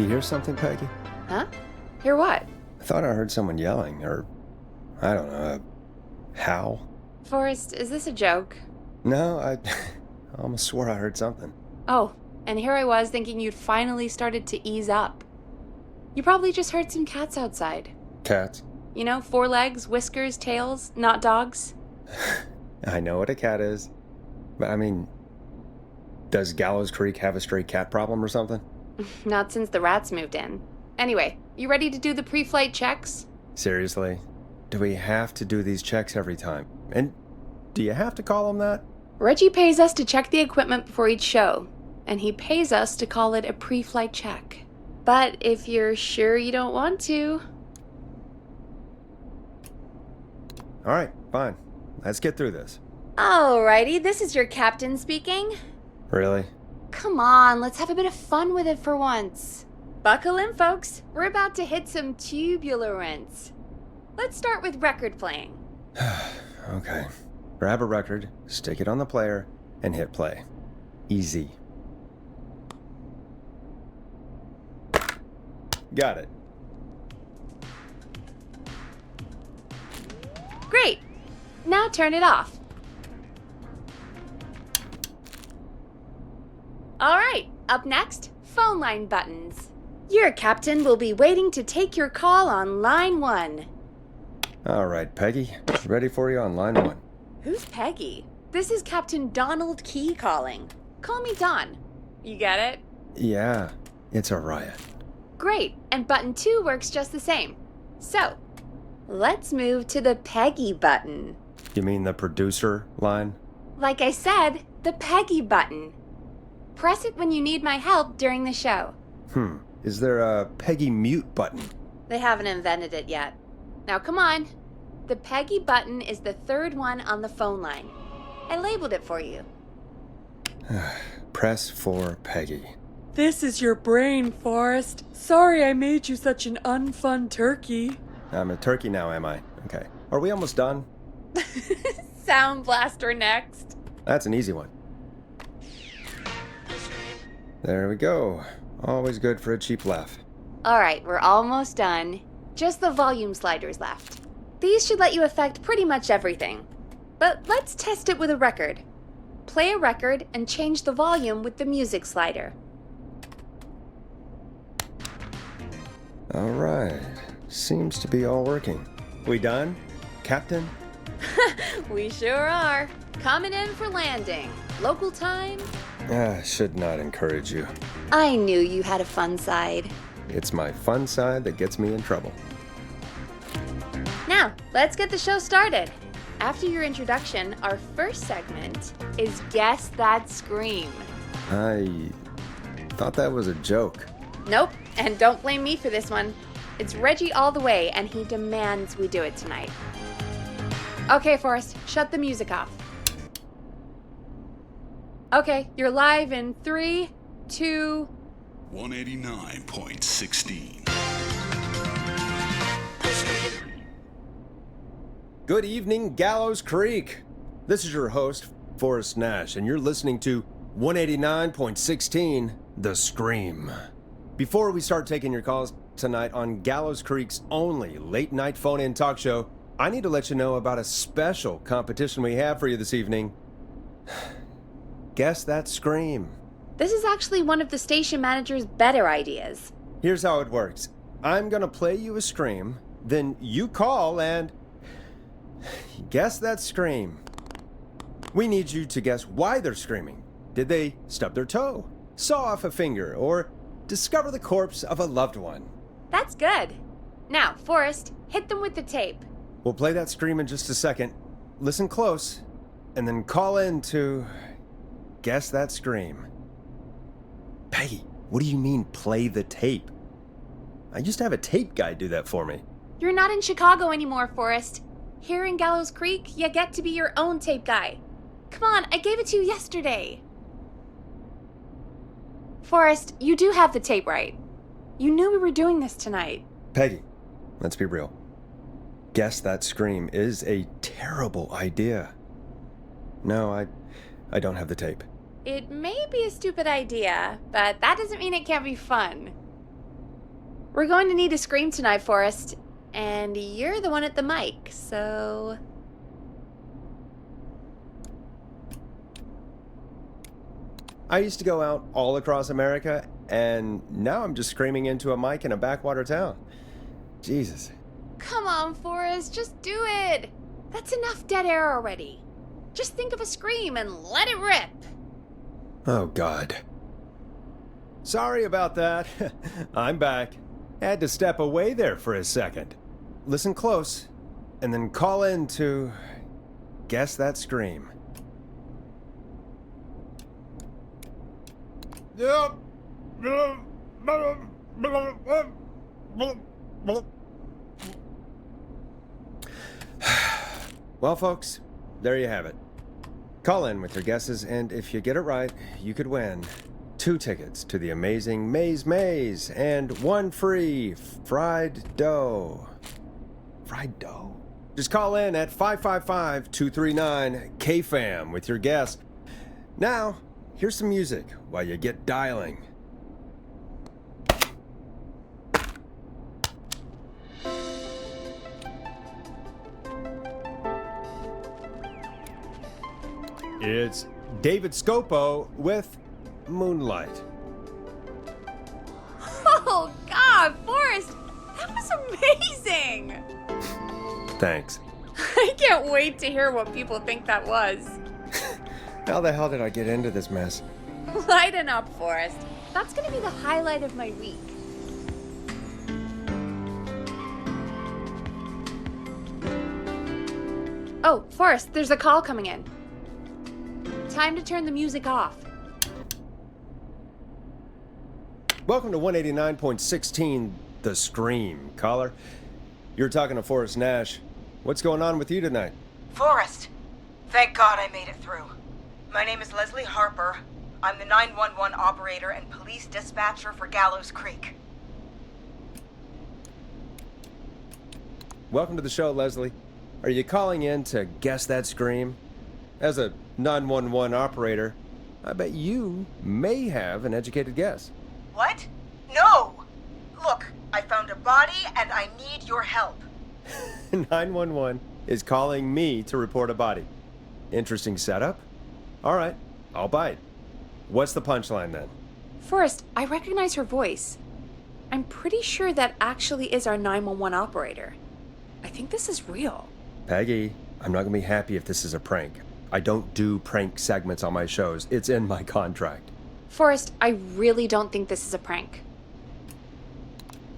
hear something, Peggy? Huh? Hear what? I thought I heard someone yelling, or, I don't know, a howl. Forrest, is this a joke? No, I almost swore I heard something. Oh, and here I was thinking you'd finally started to ease up. You probably just heard some cats outside. Cats? You know, 4 legs, whiskers, tails, not dogs. I know what a cat is. But I mean, does Gallows Creek have a stray cat problem or something? Not since the rats moved in. Anyway, you ready to do the pre-flight checks? Seriously? Do we have to do these checks every time? And do you have to call them that? Reggie pays us to check the equipment before each show, and he pays us to call it a pre-flight check. But if you're sure you don't want to... All right, fine. Let's get through this. Alrighty, this is your captain speaking. Really? Come on, let's have a bit of fun with it for once. Buckle in, folks. We're about to hit some tubulance. Let's start with record playing. Okay. Grab a record, stick it on the player, and hit play. Easy. Got it. Great. Now turn it off. All right, up next, phone line buttons. Your captain will be waiting to take your call on line 1. All right, Peggy. Ready for you on line 1. Who's Peggy? This is Captain Donald Key calling. Call me Don. You get it? Yeah, it's a riot. Great, and button 2 works just the same. So, let's move to the Peggy button. You mean the producer line? Like I said, the Peggy button. Press it when you need my help during the show. Is there a Peggy mute button? They haven't invented it yet. Now come on. The Peggy button is the 3rd one on the phone line. I labeled it for you. Press for Peggy. This is your brain, Forrest. Sorry I made you such an unfun turkey. I'm a turkey now, am I? Okay. Are we almost done? Sound blaster next. That's an easy one. There we go. Always good for a cheap laugh. All right, we're almost done. Just the volume sliders left. These should let you affect pretty much everything. But let's test it with a record. Play a record and change the volume with the music slider. All right. Seems to be all working. We done, Captain? We sure are. Coming in for landing. Local time? Should not encourage you. I knew you had a fun side. It's my fun side that gets me in trouble. Now, let's get the show started. After your introduction, our first segment is Guess That Scream. I thought that was a joke. Nope, and don't blame me for this one. It's Reggie all the way, and he demands we do it tonight. Okay, Forrest, shut the music off. Okay, you're live in 3, 2... 189.16. Good evening, Gallows Creek. This is your host, Forrest Nash, and you're listening to 189.16, The Scream. Before we start taking your calls tonight on Gallows Creek's only late-night phone-in talk show, I need to let you know about a special competition we have for you this evening. Guess That Scream. This is actually one of the station manager's better ideas. Here's how it works. I'm gonna play you a scream, then you call and guess that scream. We need you to guess why they're screaming. Did they stub their toe, saw off a finger, or discover the corpse of a loved one? That's good. Now, Forrest, hit them with the tape. We'll play that scream in just a second. Listen close, and then call in to guess that scream. Peggy, what do you mean play the tape? I used to have a tape guy do that for me. You're not in Chicago anymore, Forrest. Here in Gallows Creek, you get to be your own tape guy. Come on, I gave it to you yesterday. Forrest, you do have the tape right. You knew we were doing this tonight. Peggy, let's be real. Guess that scream is a terrible idea. No, I don't have the tape. It may be a stupid idea, but that doesn't mean it can't be fun. We're going to need a scream tonight, Forrest. And you're the one at the mic, so... I used to go out all across America, and now I'm just screaming into a mic in a backwater town. Jesus. Come on, Forrest, just do it! That's enough dead air already. Just think of a scream and let it rip! Oh, God. Sorry about that. I'm back. Had to step away there for a second. Listen close, and then call in to guess that scream. Well, folks, there you have it. Call in with your guesses, and if you get it right, you could win 2 tickets to the amazing Maze and 1 free fried dough. Fried dough? Just call in at 555-239-KFAM with your guess. Now, here's some music while you get dialing. It's David Scopo with Moonlight. Oh, God, Forrest! That was amazing! Thanks. I can't wait to hear what people think that was. How the hell did I get into this mess? Lighten up, Forrest. That's gonna be the highlight of my week. Oh, Forrest, there's a call coming in. Time to turn the music off. Welcome to 189.16, The Scream. Caller, you're talking to Forrest Nash. What's going on with you tonight? Forrest! Thank God I made it through. My name is Leslie Harper. I'm the 911 operator and police dispatcher for Gallows Creek. Welcome to the show, Leslie. Are you calling in to guess that scream? As a 911 operator, I bet you may have an educated guess. What? No! Look, I found a body and I need your help. 911 is calling me to report a body. Interesting setup. All right, I'll bite. What's the punchline then? Forrest, I recognize her voice. I'm pretty sure that actually is our 911 operator. I think this is real. Peggy, I'm not gonna be happy if this is a prank. I don't do prank segments on my shows. It's in my contract. Forrest, I really don't think this is a prank.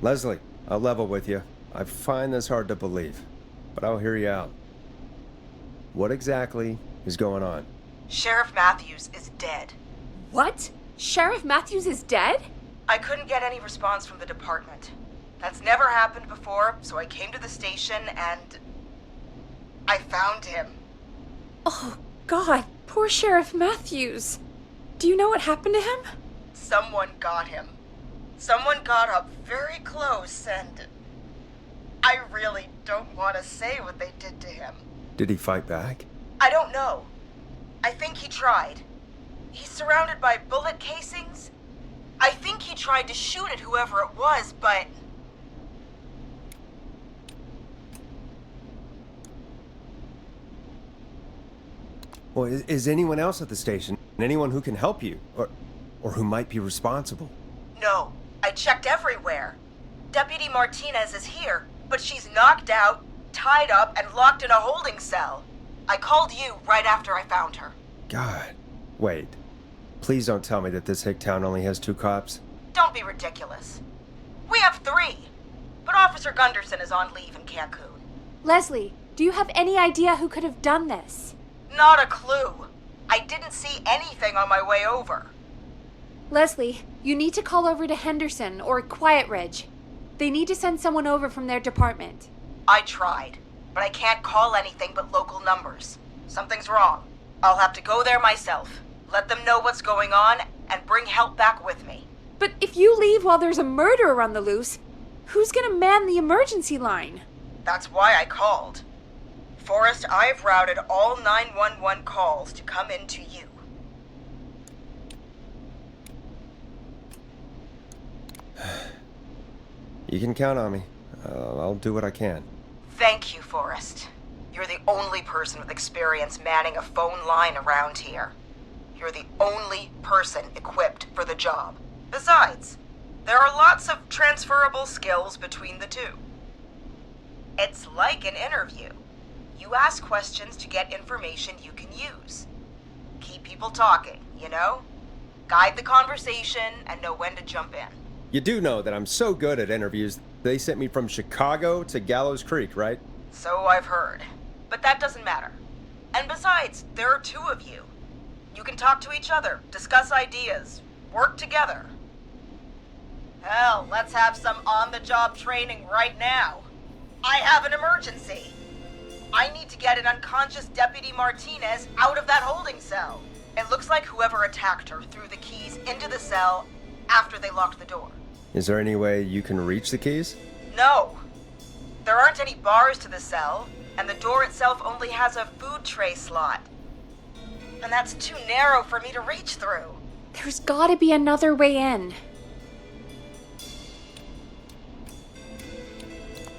Leslie, I'll level with you. I find this hard to believe, but I'll hear you out. What exactly is going on? Sheriff Matthews is dead. What? Sheriff Matthews is dead? I couldn't get any response from the department. That's never happened before, so I came to the station and I found him. Oh, God, poor Sheriff Matthews. Do you know what happened to him? Someone got him. Someone got up very close and I really don't want to say what they did to him. Did he fight back? I don't know. I think he tried. He's surrounded by bullet casings. I think he tried to shoot at whoever it was, but... Well, is anyone else at the station? Anyone who can help you? Or who might be responsible? No, I checked everywhere. Deputy Martinez is here, but she's knocked out, tied up, and locked in a holding cell. I called you right after I found her. God. Wait. Please don't tell me that this hick town only has 2 cops. Don't be ridiculous. We have 3, but Officer Gunderson is on leave in Cancun. Leslie, do you have any idea who could have done this? Not a clue. I didn't see anything on my way over. Leslie, you need to call over to Henderson or Quiet Ridge. They need to send someone over from their department. I tried, but I can't call anything but local numbers. Something's wrong. I'll have to go there myself, let them know what's going on, and bring help back with me. But if you leave while there's a murderer on the loose, who's gonna man the emergency line? That's why I called. Forrest, I've routed all 911 calls to come in to you. You can count on me. I'll do what I can. Thank you, Forrest. You're the only person with experience manning a phone line around here. You're the only person equipped for the job. Besides, there are lots of transferable skills between the two. It's like an interview. You ask questions to get information you can use. Keep people talking, you know? Guide the conversation and know when to jump in. You do know that I'm so good at interviews, they sent me from Chicago to Gallows Creek, right? So I've heard. But that doesn't matter. And besides, there are two of you. You can talk to each other, discuss ideas, work together. Hell, let's have some on-the-job training right now. I have an emergency. I need to get an unconscious Deputy Martinez out of that holding cell. It looks like whoever attacked her threw the keys into the cell after they locked the door. Is there any way you can reach the keys? No. There aren't any bars to the cell, and the door itself only has a food tray slot. And that's too narrow for me to reach through. There's gotta be another way in.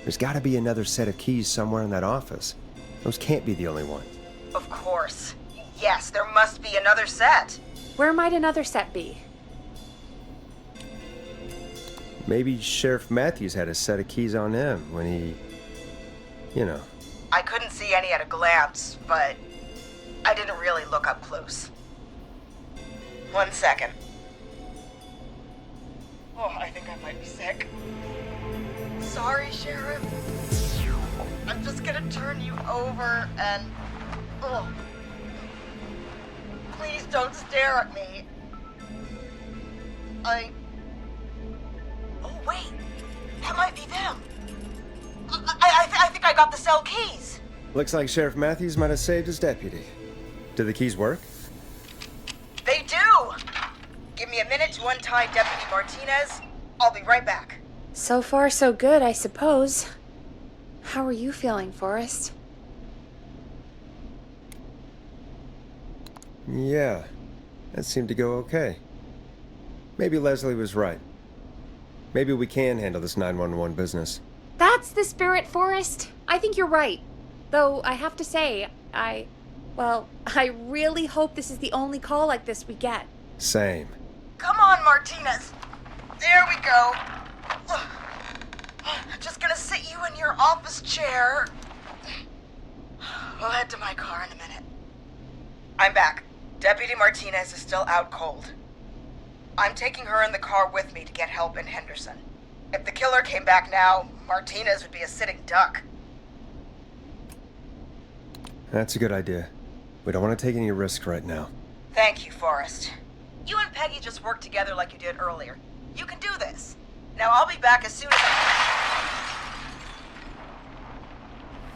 There's gotta be another set of keys somewhere in that office. Those can't be the only ones. Of course. Yes, there must be another set. Where might another set be? Maybe Sheriff Matthews had a set of keys on him when he... You know. I couldn't see any at a glance, but I didn't really look up close. 1 second. Oh, I think I might be sick. Sorry, Sheriff. I'm just gonna turn you over and... Oh. Please don't stare at me. Oh, wait. That might be them. I think I got the cell keys. Looks like Sheriff Matthews might have saved his deputy. Do the keys work? They do! Give me a minute to untie Deputy Martinez. I'll be right back. So far, so good, I suppose. How are you feeling, Forrest? Yeah, that seemed to go okay. Maybe Leslie was right. Maybe we can handle this 911 business. That's the spirit, Forrest. I think you're right. Though, I have to say, I really hope this is the only call like this we get. Same. Come on, Martinez. There we go. Just gonna sit you in your office chair. We'll head to my car in a minute. I'm back. Deputy Martinez is still out cold. I'm taking her in the car with me to get help in Henderson. If the killer came back now, Martinez would be a sitting duck. That's a good idea. We don't want to take any risks right now. Thank you, Forrest. You and Peggy just worked together like you did earlier. You can do this. Now I'll be back as soon as I...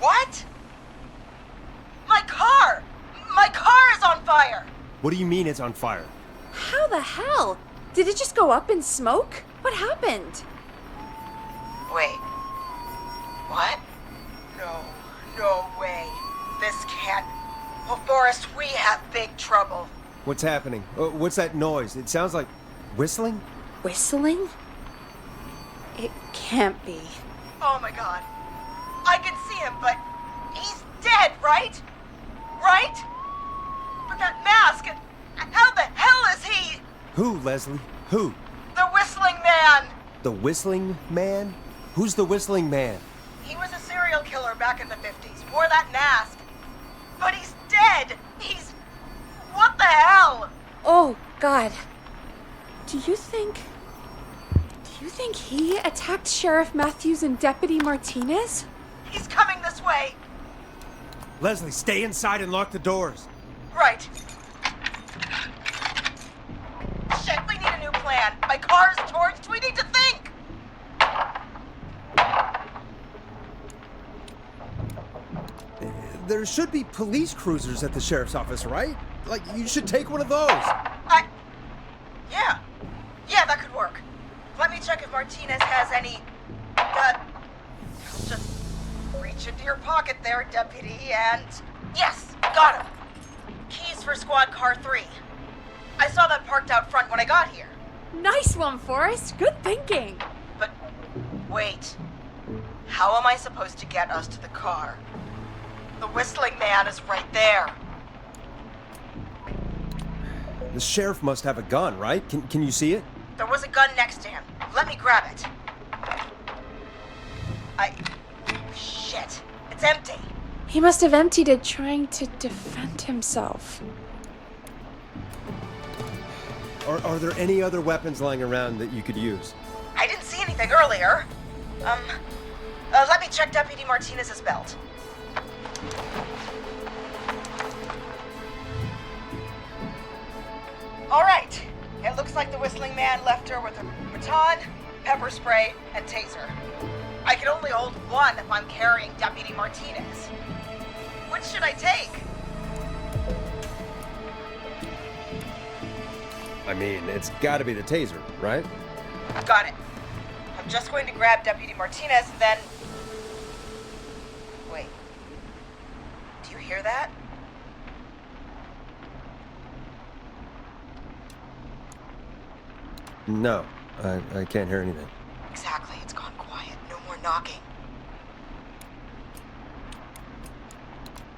What? My car! My car is on fire! What do you mean it's on fire? How the hell? Did it just go up in smoke? What happened? Wait. What? No way. This can't... Well, Forrest, we have big trouble. What's happening? What's that noise? It sounds like whistling? Whistling? It can't be. Oh my god. I can see him, but he's dead, right? Right? But that mask, how the hell is he? Who, Leslie? Who? The Whistling Man! The Whistling Man? Who's the Whistling Man? He was a serial killer back in the 50s, wore that mask. But he's dead! He's... What the hell? Oh, God. Do you think he attacked Sheriff Matthews and Deputy Martinez? He's coming this way. Leslie, stay inside and lock the doors. Right. Shit, we need a new plan. My car is torched. We need to think. There should be police cruisers at the sheriff's office, right? Like, you should take one of those. Yeah, that could work. Let me check if Martinez has any... Just reach into your pocket there, deputy, and... Yes, got him. Keys for squad car 3. I saw that parked out front when I got here. Nice one, Forrest. Good thinking. But Wait. How am I supposed to get us to the car? The whistling man is right there. The sheriff must have a gun, right? Can you see it? There was a gun next to him. Let me grab it. Shit. It's empty. He must have emptied it trying to defend himself. Are there any other weapons lying around that you could use? I didn't see anything earlier. Let me check Deputy Martinez's belt. All right. It looks like the whistling man left her with a baton, pepper spray, and taser. I can only hold one if I'm carrying Deputy Martinez. Which should I take? I mean, it's gotta be the taser, right? Got it. I'm just going to grab Deputy Martinez and then... Wait. Do you hear that? No, I can't hear anything. Exactly. It's gone quiet. No more knocking.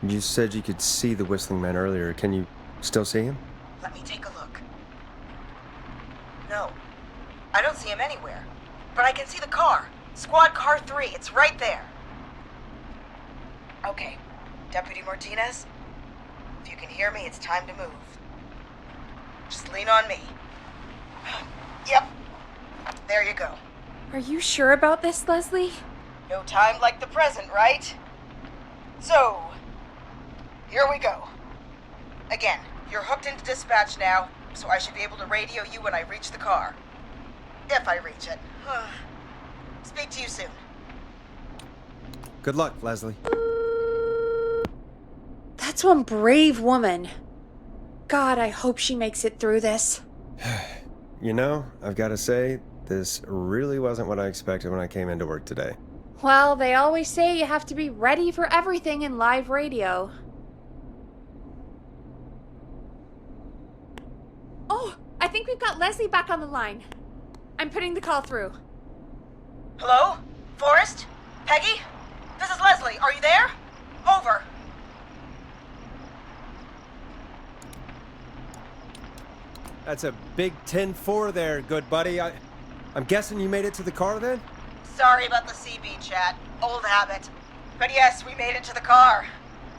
You said you could see the whistling man earlier. Can you still see him? Let me take a look. No. I don't see him anywhere. But I can see the car. Squad car 3. It's right there. Okay. Deputy Martinez, if you can hear me, it's time to move. Just lean on me. Yep. There you go. Are you sure about this, Leslie? No time like the present, right? So, here we go. Again, you're hooked into dispatch now, so I should be able to radio you when I reach the car. If I reach it. Speak to you soon. Good luck, Leslie. That's one brave woman. God, I hope she makes it through this. You know, I've got to say, this really wasn't what I expected when I came into work today. Well, they always say you have to be ready for everything in live radio. Oh, I think we've got Leslie back on the line. I'm putting the call through. Hello? Forrest? Peggy? This is Leslie. Are you there? Over. That's a big 10-4 there, good buddy. I'm guessing you made it to the car then? Sorry about the CB chat. Old habit. But yes, we made it to the car.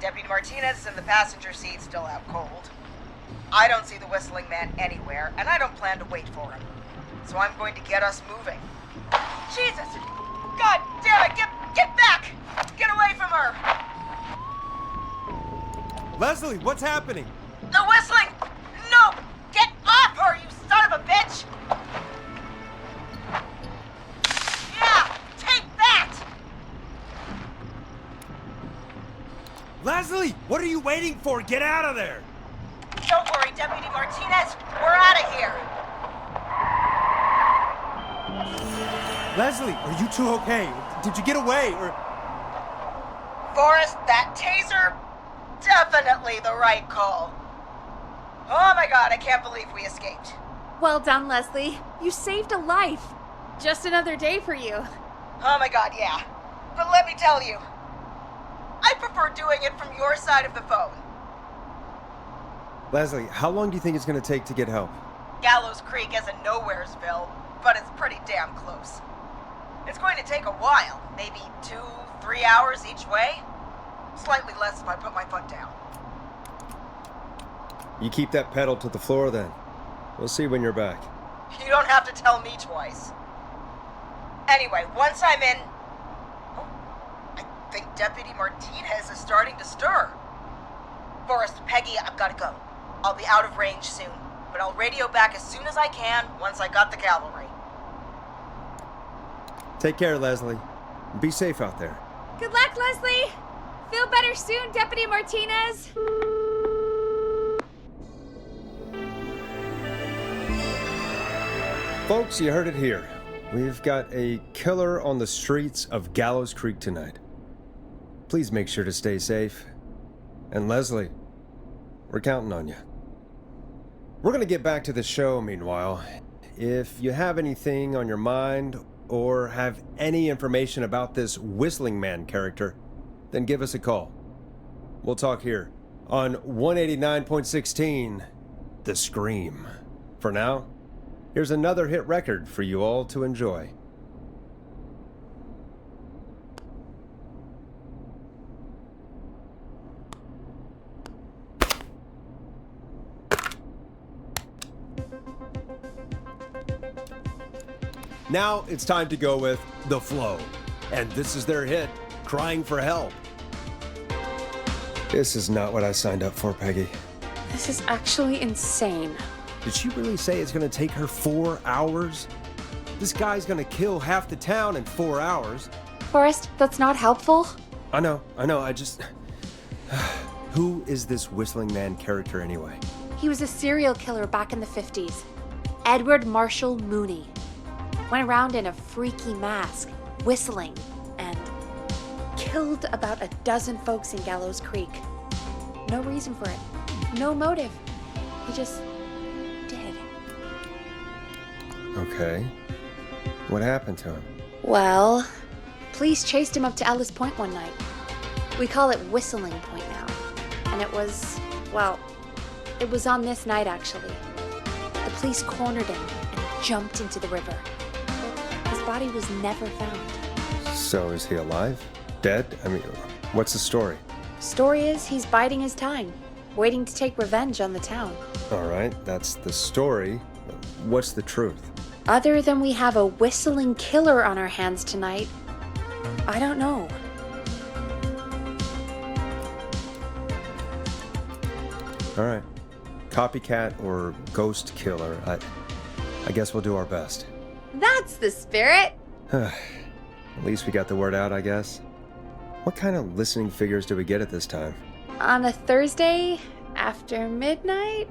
Deputy Martinez is in the passenger seat, still out cold. I don't see the whistling man anywhere, and I don't plan to wait for him. So I'm going to get us moving. Jesus! God damn it! Get back! Get away from her! Leslie, what's happening? The whistling! No! Get off her, you son of a bitch! Yeah! Take that! Leslie, what are you waiting for? Get out of there! Don't worry, Deputy Martinez. We're out of here. Leslie, are you two okay? Did you get away, or... Forrest, that taser? Definitely the right call. Oh my god, I can't believe we escaped. Well done, Leslie. You saved a life. Just another day for you. Oh my god, yeah. But let me tell you, I prefer doing it from your side of the phone. Leslie, how long do you think it's going to take to get help? Gallows Creek isn't Nowheresville, but it's pretty damn close. It's going to take a while, maybe 2-3 hours each way. Slightly less if I put my foot down. You keep that pedal to the floor then. We'll see when you're back. You don't have to tell me twice. Anyway, once I'm in... Oh, I think Deputy Martinez is starting to stir. Forrest, Peggy, I've got to go. I'll be out of range soon, but I'll radio back as soon as I can once I got the cavalry. Take care, Leslie. Be safe out there. Good luck, Leslie. Feel better soon, Deputy Martinez. Folks, you heard it here. We've got a killer on the streets of Gallows Creek tonight. Please make sure to stay safe. And Leslie, we're counting on you. We're going to get back to the show meanwhile. If you have anything on your mind or have any information about this Whistling Man character, then give us a call. We'll talk here on 189.16, The Scream. For now, here's another hit record for you all to enjoy. Now it's time to go with The Flow. And this is their hit, Crying for Help. This is not what I signed up for, Peggy. This is actually insane. Did she really say it's gonna take her 4 hours? This guy's gonna kill half the town in 4 hours. Forrest, that's not helpful. I know, I just... Who is this Whistling Man character anyway? He was a serial killer back in the 50s. Edward Marshall Mooney. Went around in a freaky mask, whistling, and killed about a dozen folks in Gallows Creek. No reason for it. No motive. He just did. Okay. What happened to him? Well, police chased him up to Ellis Point one night. We call it Whistling Point now. And it was on this night actually. The police cornered him and jumped into the river. His body was never found. So is he alive? Dead? I mean, what's the story? Story is he's biding his time, waiting to take revenge on the town. All right, that's the story. What's the truth? Other than we have a whistling killer on our hands tonight, I don't know. All right. Copycat or ghost killer. I guess we'll do our best. That's the spirit! At least we got the word out, I guess. What kind of listening figures do we get at this time? On a Thursday after midnight?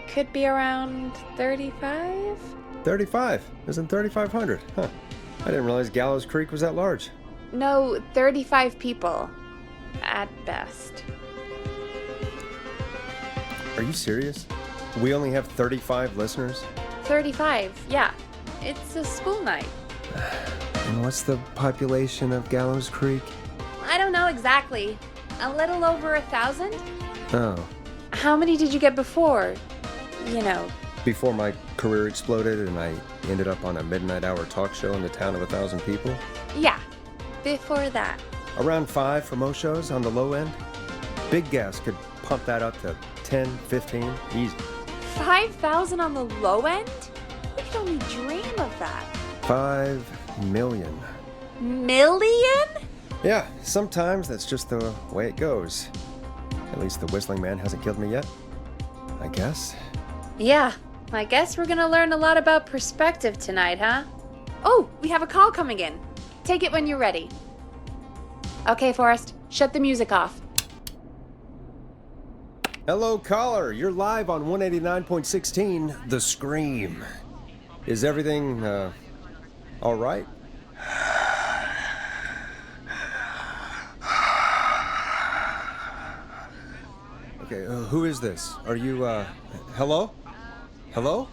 Could be around 35? 35? Isn't 3,500? Huh. I didn't realize Gallows Creek was that large. No, 35 people. At best. Are you serious? We only have 35 listeners? 35, yeah. It's a school night. And what's the population of Gallows Creek? I don't know exactly. A little over 1,000? Oh. How many did you get before? You know. Before my career exploded and I ended up on a midnight hour talk show in the town of 1,000 people? Yeah, before that. Around 5 for most shows on the low end. Big gas could pump that up to 10, 15, easy. 5,000 on the low end? We could only dream of that. 5 million. Million? Yeah, sometimes that's just the way it goes. At least the Whistling Man hasn't killed me yet, I guess. Yeah, I guess we're gonna learn a lot about perspective tonight, huh? Oh, we have a call coming in. Take it when you're ready. Okay, Forrest, shut the music off. Hello, caller. You're live on 189.16, The Scream. Is everything, all right? Okay, who is this? Are you, hello? Hello?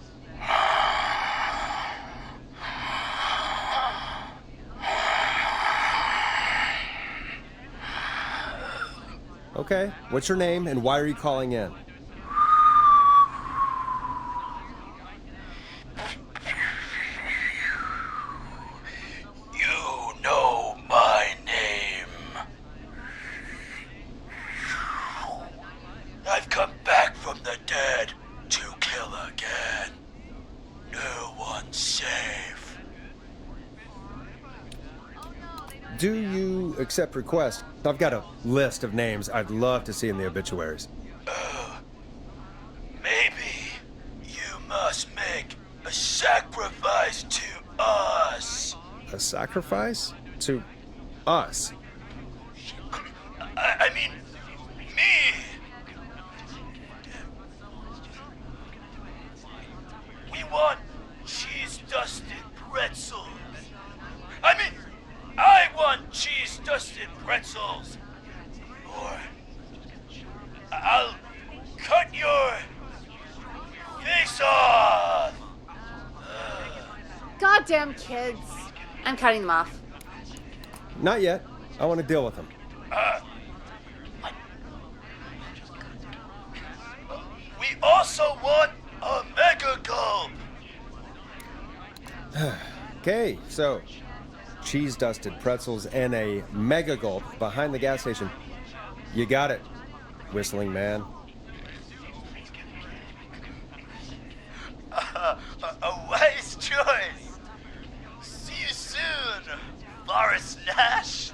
Okay, what's your name and why are you calling in? You know my name. I've come back from the dead to kill again. No one's safe. Do you accept requests? I've got a list of names I'd love to see in the obituaries. Maybe you must make a sacrifice to us. A sacrifice? To us? I mean, me. We want cheese-dusted pretzels. I want cheese-dusted pretzels. Or I'll cut your face off. Goddamn kids. I'm cutting them off. Not yet. I want to deal with them. We also want a mega gulp. Okay, so cheese-dusted pretzels and a mega gulp behind the gas station. You got it, Whistling Man. A wise choice. See you soon, Boris Nash.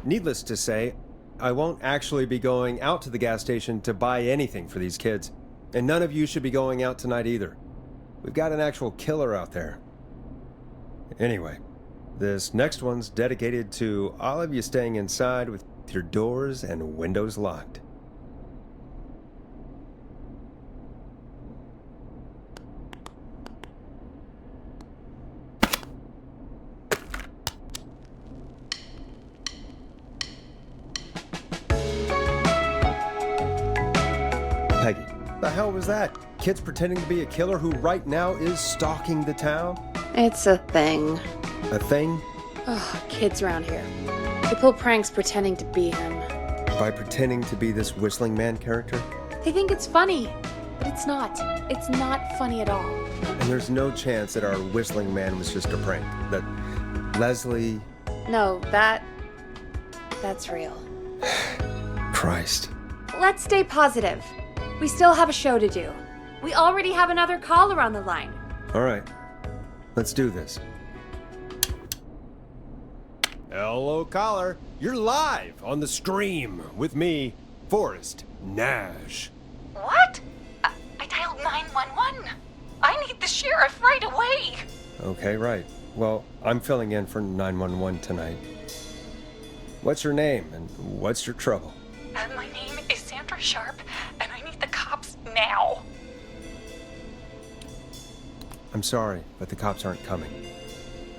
Needless to say, I won't actually be going out to the gas station to buy anything for these kids. And none of you should be going out tonight either. We've got an actual killer out there. Anyway, this next one's dedicated to all of you staying inside with your doors and windows locked. Peggy, the hell was that? Kids pretending to be a killer who right now is stalking the town? It's a thing. A thing? Ugh, kids around here. They pull pranks pretending to be him. By pretending to be this Whistling Man character? They think it's funny, but it's not. It's not funny at all. And there's no chance that our Whistling Man was just a prank. That Leslie... No, that's real. Christ. Let's stay positive. We still have a show to do. We already have another caller on the line. All right. Let's do this. Hello, caller. You're live on the stream with me, Forrest Nash. What? I dialed 911. I need the sheriff right away. Okay, right. Well, I'm filling in for 911 tonight. What's your name and what's your trouble? My name is Sandra Sharp, and I need the cops now. I'm sorry, but the cops aren't coming.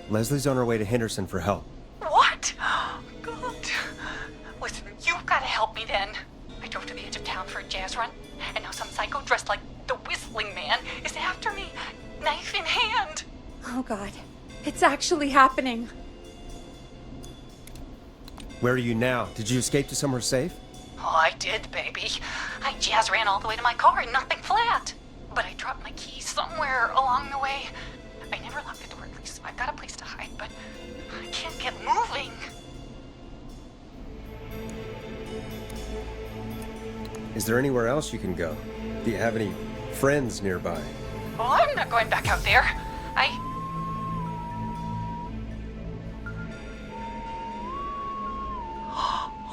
Leslie's on her way to Henderson for help. What? God. Listen, you've got to help me then. I drove to the edge of town for a jazz run, and now some psycho dressed like the Whistling Man is after me, knife in hand. Oh, God. It's actually happening. Where are you now? Did you escape to somewhere safe? Oh, I did, baby. I jazz ran all the way to my car and nothing flat. But I dropped my keys somewhere along the way. I never locked the door, at least, so I've got a place to hide, but I can't get moving. Is there anywhere else you can go? Do you have any friends nearby? Oh, I'm not going back out there.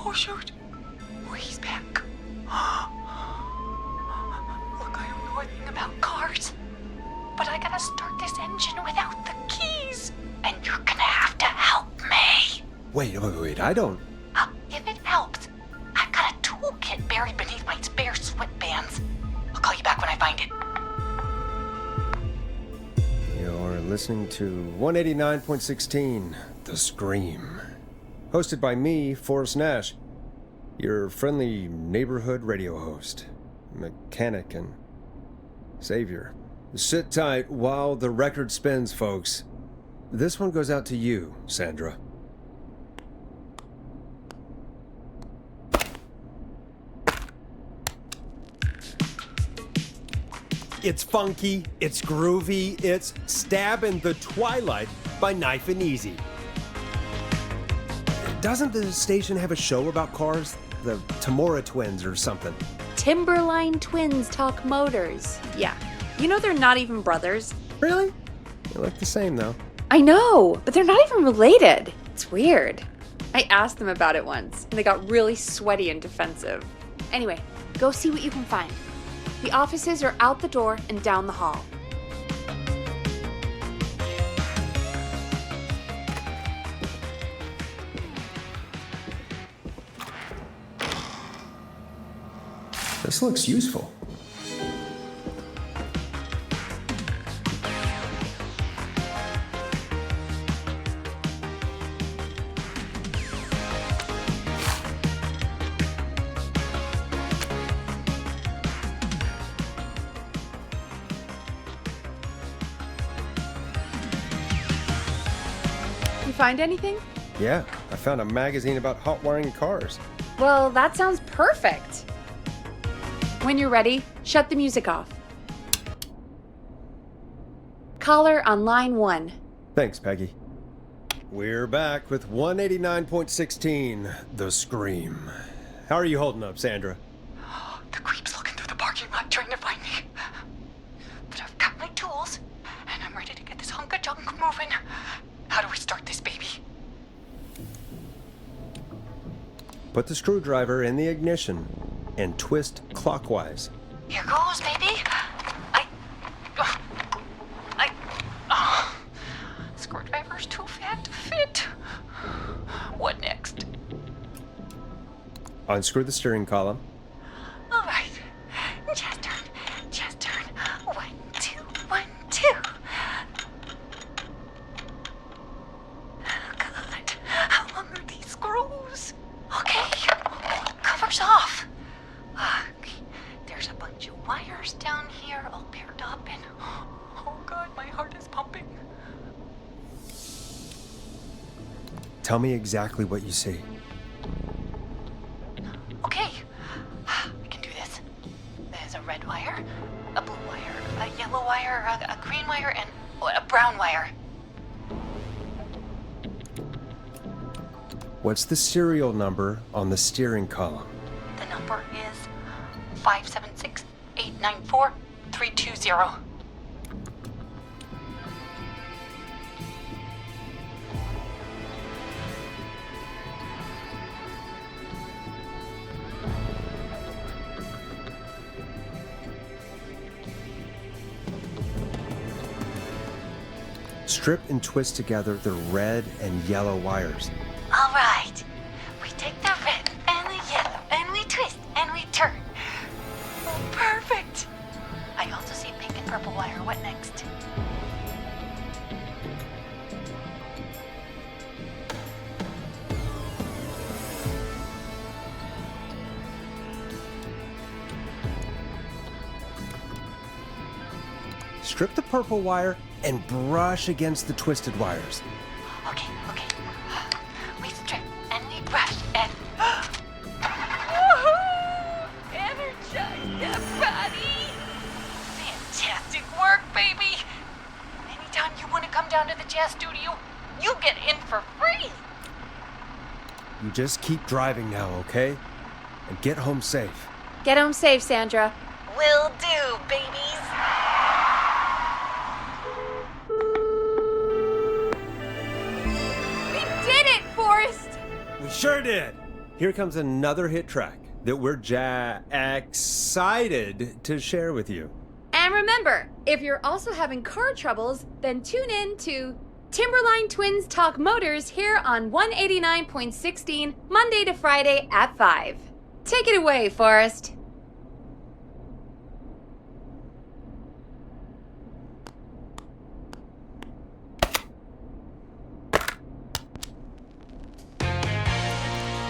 Oh, shoot. Oh, he's back. Look, I don't know anything about cars, but I gotta start this engine without the keys. And you're gonna have to help me. Wait, I don't... If it helps, I've got a toolkit buried beneath my spare sweatbands. I'll call you back when I find it. You're listening to 189.16, The Scream. Hosted by me, Forrest Nash, your friendly neighborhood radio host, mechanic, and savior. Sit tight while the record spins, folks. This one goes out to you, Sandra. It's funky, it's groovy, it's Stab in the Twilight by Knife and Easy. Doesn't the station have a show about cars? The Tamora twins or something? Timberline twins talk motors. Yeah. You know they're not even brothers. Really? They look the same, though. I know, but they're not even related. It's weird. I asked them about it once, and they got really sweaty and defensive. Anyway, go see what you can find. The offices are out the door and down the hall. This looks useful. find anything? Yeah, I found a magazine about hot wiring cars. Well, that sounds perfect. When you're ready, shut the music off. Caller on line 1. Thanks, Peggy. We're back with 189.16, The Scream. How are you holding up, Sandra? The creep's looking through the parking lot trying to find me. But I've got my tools, and I'm ready to get this hunk of junk moving. How do we start this baby? Put the screwdriver in the ignition and twist clockwise. Here goes, baby. Screwdriver's too fat to fit. What next? Unscrew the steering column. All right. Just turn. 1, 2, 1, 2. God, how long are these screws? Okay, cover's off. Okay. There's a bunch of wires down here all paired up and... Oh God, my heart is pumping. Tell me exactly what you see. Okay, I can do this. There's a red wire, a blue wire, a yellow wire, a green wire, and a brown wire. What's the serial number on the steering column? The number is 576-894-320. Strip and twist together the red and yellow wires. All right. We take the red and the yellow and we twist and we turn. Oh, perfect. I also see pink and purple wire. What next? Strip the purple wire and brush against the twisted wires. Okay. We strip and we brush and... Energize your body! Fantastic work, baby! Anytime you want to come down to the jazz studio, you get in for free! You just keep driving now, okay? And get home safe. Get home safe, Sandra. Will do, babies! We sure did! Here comes another hit track that we're excited to share with you. And remember, if you're also having car troubles, then tune in to Timberline Twins Talk Motors here on 189.16, Monday to Friday at 5. Take it away, Forrest.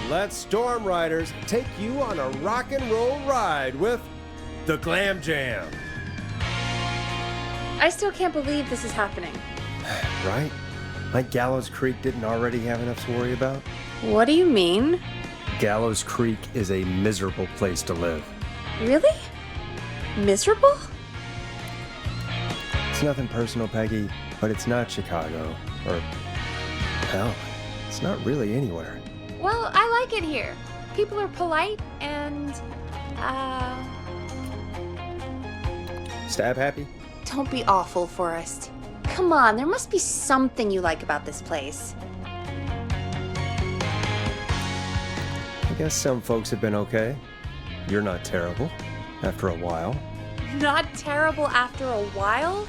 Let Storm Riders take you on a rock and roll ride with the Glam Jam. I still can't believe this is happening. Right? Like Gallows Creek didn't already have enough to worry about? What do you mean? Gallows Creek is a miserable place to live. Really? Miserable? It's nothing personal, Peggy, but it's not Chicago. Or, hell, it's not really anywhere. Well, I like it here. People are polite and, Stab happy? don't be awful, Forrest. Come on, there must be something you like about this place. I guess some folks have been okay. You're not terrible. After a while. Not terrible after a while?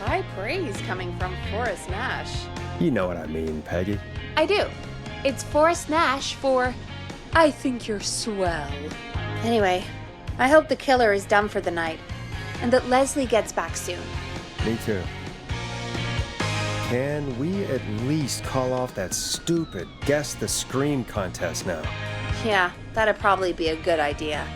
High praise coming from Forrest Nash. You know what I mean, Peggy. I do. It's Forrest Nash for I think you're swell. Anyway, I hope the killer is done for the night and that Leslie gets back soon. Me too. Can we at least call off that stupid Guess the Scream contest now? Yeah, that'd probably be a good idea.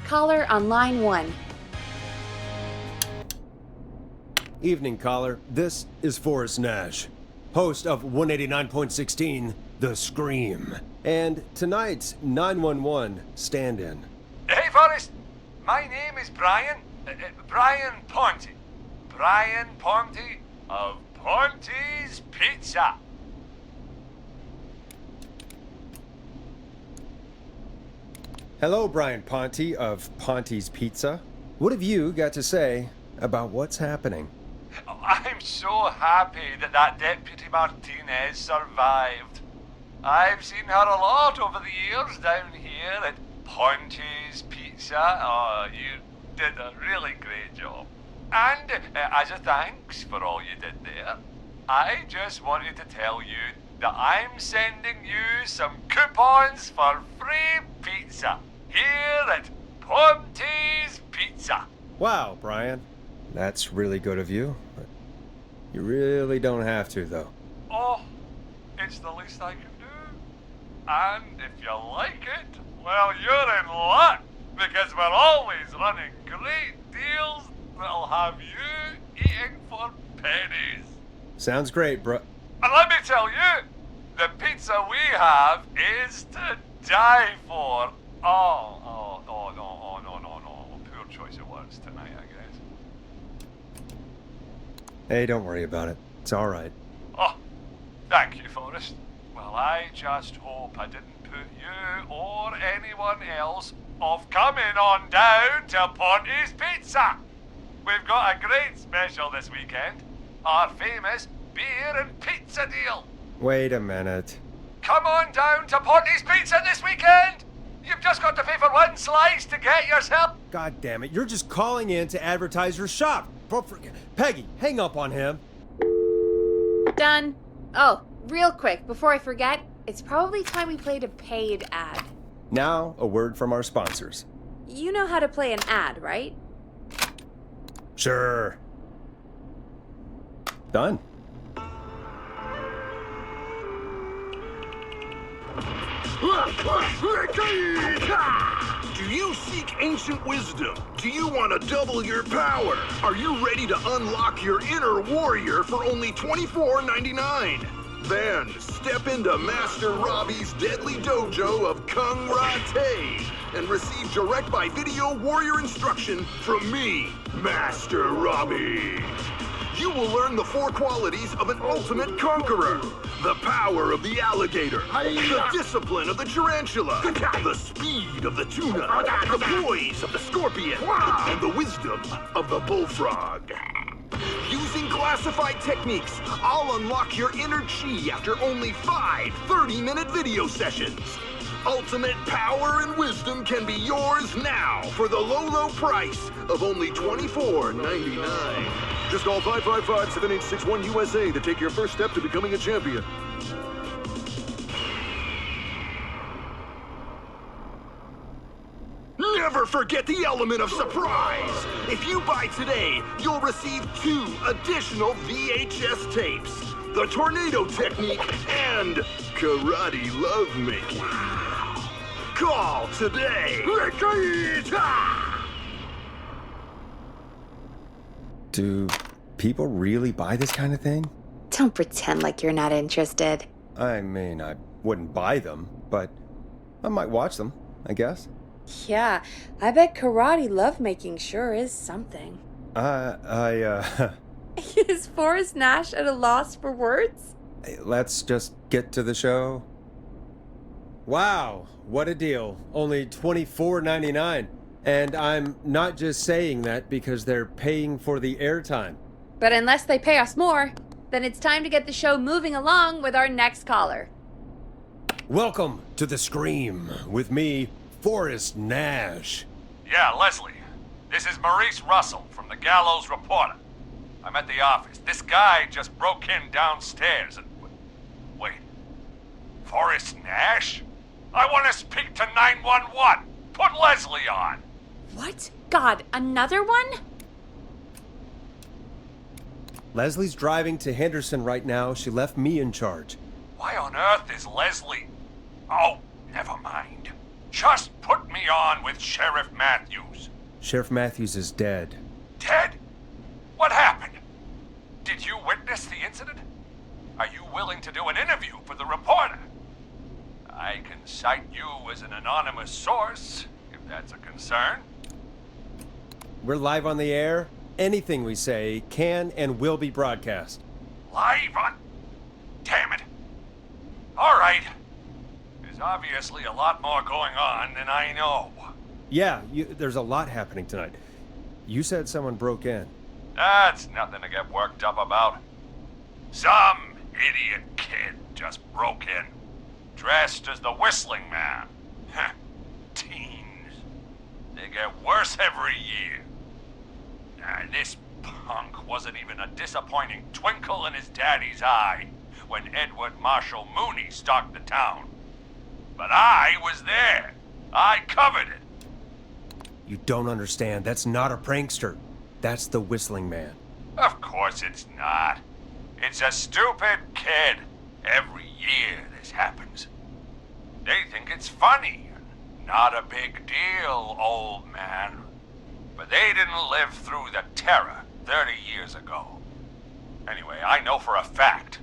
Caller on line 1. Evening, caller. This is Forrest Nash, host of 189.16, The Scream, and tonight's 911 stand-in. Hey, Forrest. My name is Brian. Brian Ponte. Brian Ponte of Ponte's Pizza. Hello, Brian Ponte of Ponte's Pizza. What have you got to say about what's happening? I'm so happy that Deputy Martinez survived. I've seen her a lot over the years down here at Ponte's Pizza. Oh, you did a really great job. And as a thanks for all you did there, I just wanted to tell you that I'm sending you some coupons for free pizza here at Ponte's Pizza. Wow, Brian. That's really good of you. But you really don't have to, though. Oh, it's the least I can do. And if you like it, well, you're in luck, because we're always running great deals that'll have you eating for pennies. Sounds great, bro. And let me tell you, the pizza we have is to die for. No. Poor choice of words tonight, I guess. Hey, don't worry about it. It's all right. Oh, thank you, Forrest. Well, I just hope I didn't put you or anyone else off coming on down to Ponte's Pizza. We've got a great special this weekend. Our famous beer and pizza deal. Wait a minute. Come on down to Ponte's Pizza this weekend. You've just got to pay for one slice to get yourself. God damn it, you're just calling in to advertise your shop. Peggy, hang up on him. Done. Oh, real quick, before I forget, it's probably time we played a paid ad. Now, a word from our sponsors. You know how to play an ad, right? Sure. Done. Do you seek ancient wisdom? Do you want to double your power? Are you ready to unlock your inner warrior for only $24.99? Then step into Master Robbie's deadly dojo of Kung Ra-Te and receive direct by video warrior instruction from me, Master Robbie. You will learn the 4 qualities of an ultimate conqueror. The power of the alligator, the discipline of the tarantula, the speed of the tuna, the poise of the scorpion, and the wisdom of the bullfrog. Using classified techniques, I'll unlock your inner chi after only 5 30-minute video sessions. Ultimate power and wisdom can be yours now for the low price of only $24.99. Just call 555-7861 USA to take your first step to becoming a champion. Never forget the element of surprise! If you buy today, you'll receive 2 additional VHS tapes, the tornado technique, and karate lovemaking. Call today! Do people really buy this kind of thing? Don't pretend like you're not interested. I mean, I wouldn't buy them, but I might watch them, I guess. Yeah, I bet karate lovemaking sure is something. Is Forrest Nash at a loss for words? Let's just get to the show. Wow, what a deal. Only $24.99. And I'm not just saying that because they're paying for the airtime. But unless they pay us more, then it's time to get the show moving along with our next caller. Welcome to The Scream with me, Forrest Nash. Yeah, Leslie. This is Maurice Russell from the Gallows Reporter. I'm at the office. This guy just broke in downstairs and... Wait. Forrest Nash? I want to speak to 911. Put Leslie on. What? God, another one? Leslie's driving to Henderson right now. She left me in charge. Why on earth is Leslie... Oh, never mind. Just put me on with Sheriff Matthews. Sheriff Matthews is dead. Dead? What happened? willing to do an interview for the reporter. I can cite you as an anonymous source, if that's a concern. We're live on the air. Anything we say can and will be broadcast. Live on... Damn it. All right. There's obviously a lot more going on than I know. Yeah, there's a lot happening tonight. You said someone broke in. That's nothing to get worked up about. Some idiot kid just broke in, dressed as the Whistling Man. Teens. They get worse every year. This punk wasn't even a disappointing twinkle in his daddy's eye when Edward Marshall Mooney stalked the town. But I was there. I covered it. You don't understand. That's not a prankster. That's the Whistling Man. Of course it's not. It's a stupid kid. Every year this happens. They think it's funny. Not a big deal, old man. But they didn't live through the terror 30 years ago. Anyway, I know for a fact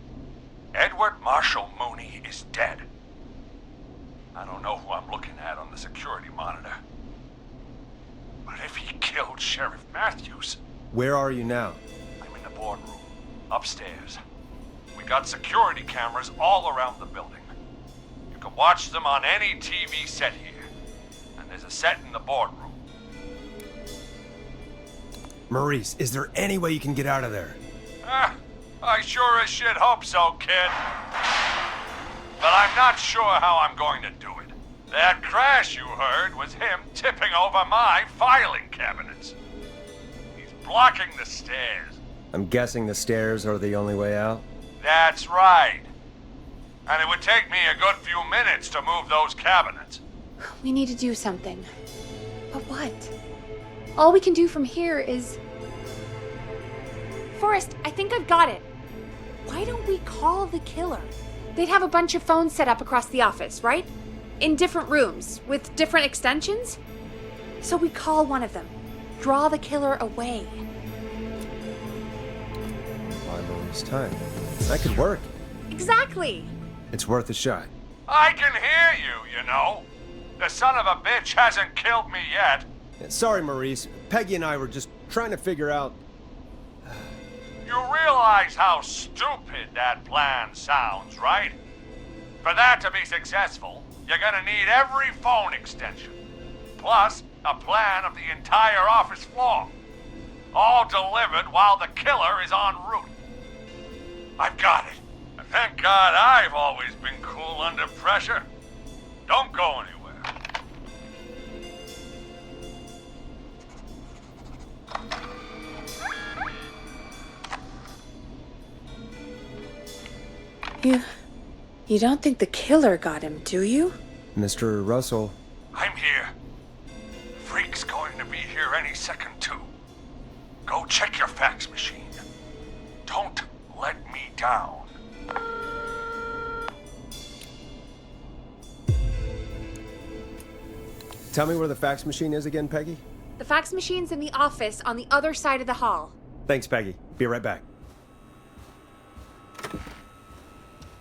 Edward Marshall Mooney is dead. I don't know who I'm looking at on the security monitor. But if he killed Sheriff Matthews... Where are you now? I'm in the boardroom, upstairs. We got security cameras all around the building. You can watch them on any TV set here. And there's a set in the boardroom. Maurice, is there any way you can get out of there? I sure as shit hope so, kid. But I'm not sure how I'm going to do it. That crash you heard was him tipping over my filing cabinets. He's blocking the stairs. I'm guessing the stairs are the only way out? That's right. And it would take me a good few minutes to move those cabinets. We need to do something. But what? All we can do from here is... Forrest, I think I've got it. Why don't we call the killer? They'd have a bunch of phones set up across the office, right? In different rooms, with different extensions? So we call one of them. Draw the killer away. Buy Maurice time. That could work. Exactly! It's worth a shot. I can hear you, you know. The son of a bitch hasn't killed me yet. Sorry, Maurice. Peggy and I were just trying to figure out... You realize how stupid that plan sounds, right? For that to be successful, you're gonna need every phone extension. Plus, a plan of the entire office floor. All delivered while the killer is en route. I've got it. And thank God I've always been cool under pressure. Don't go anywhere. You don't think the killer got him, do you? Mr. Russell. I'm here. Freak's going to be here any second, too. Go check your fax machine. Don't let me down. Tell me where the fax machine is again, Peggy? The fax machine's in the office on the other side of the hall. Thanks, Peggy. Be right back.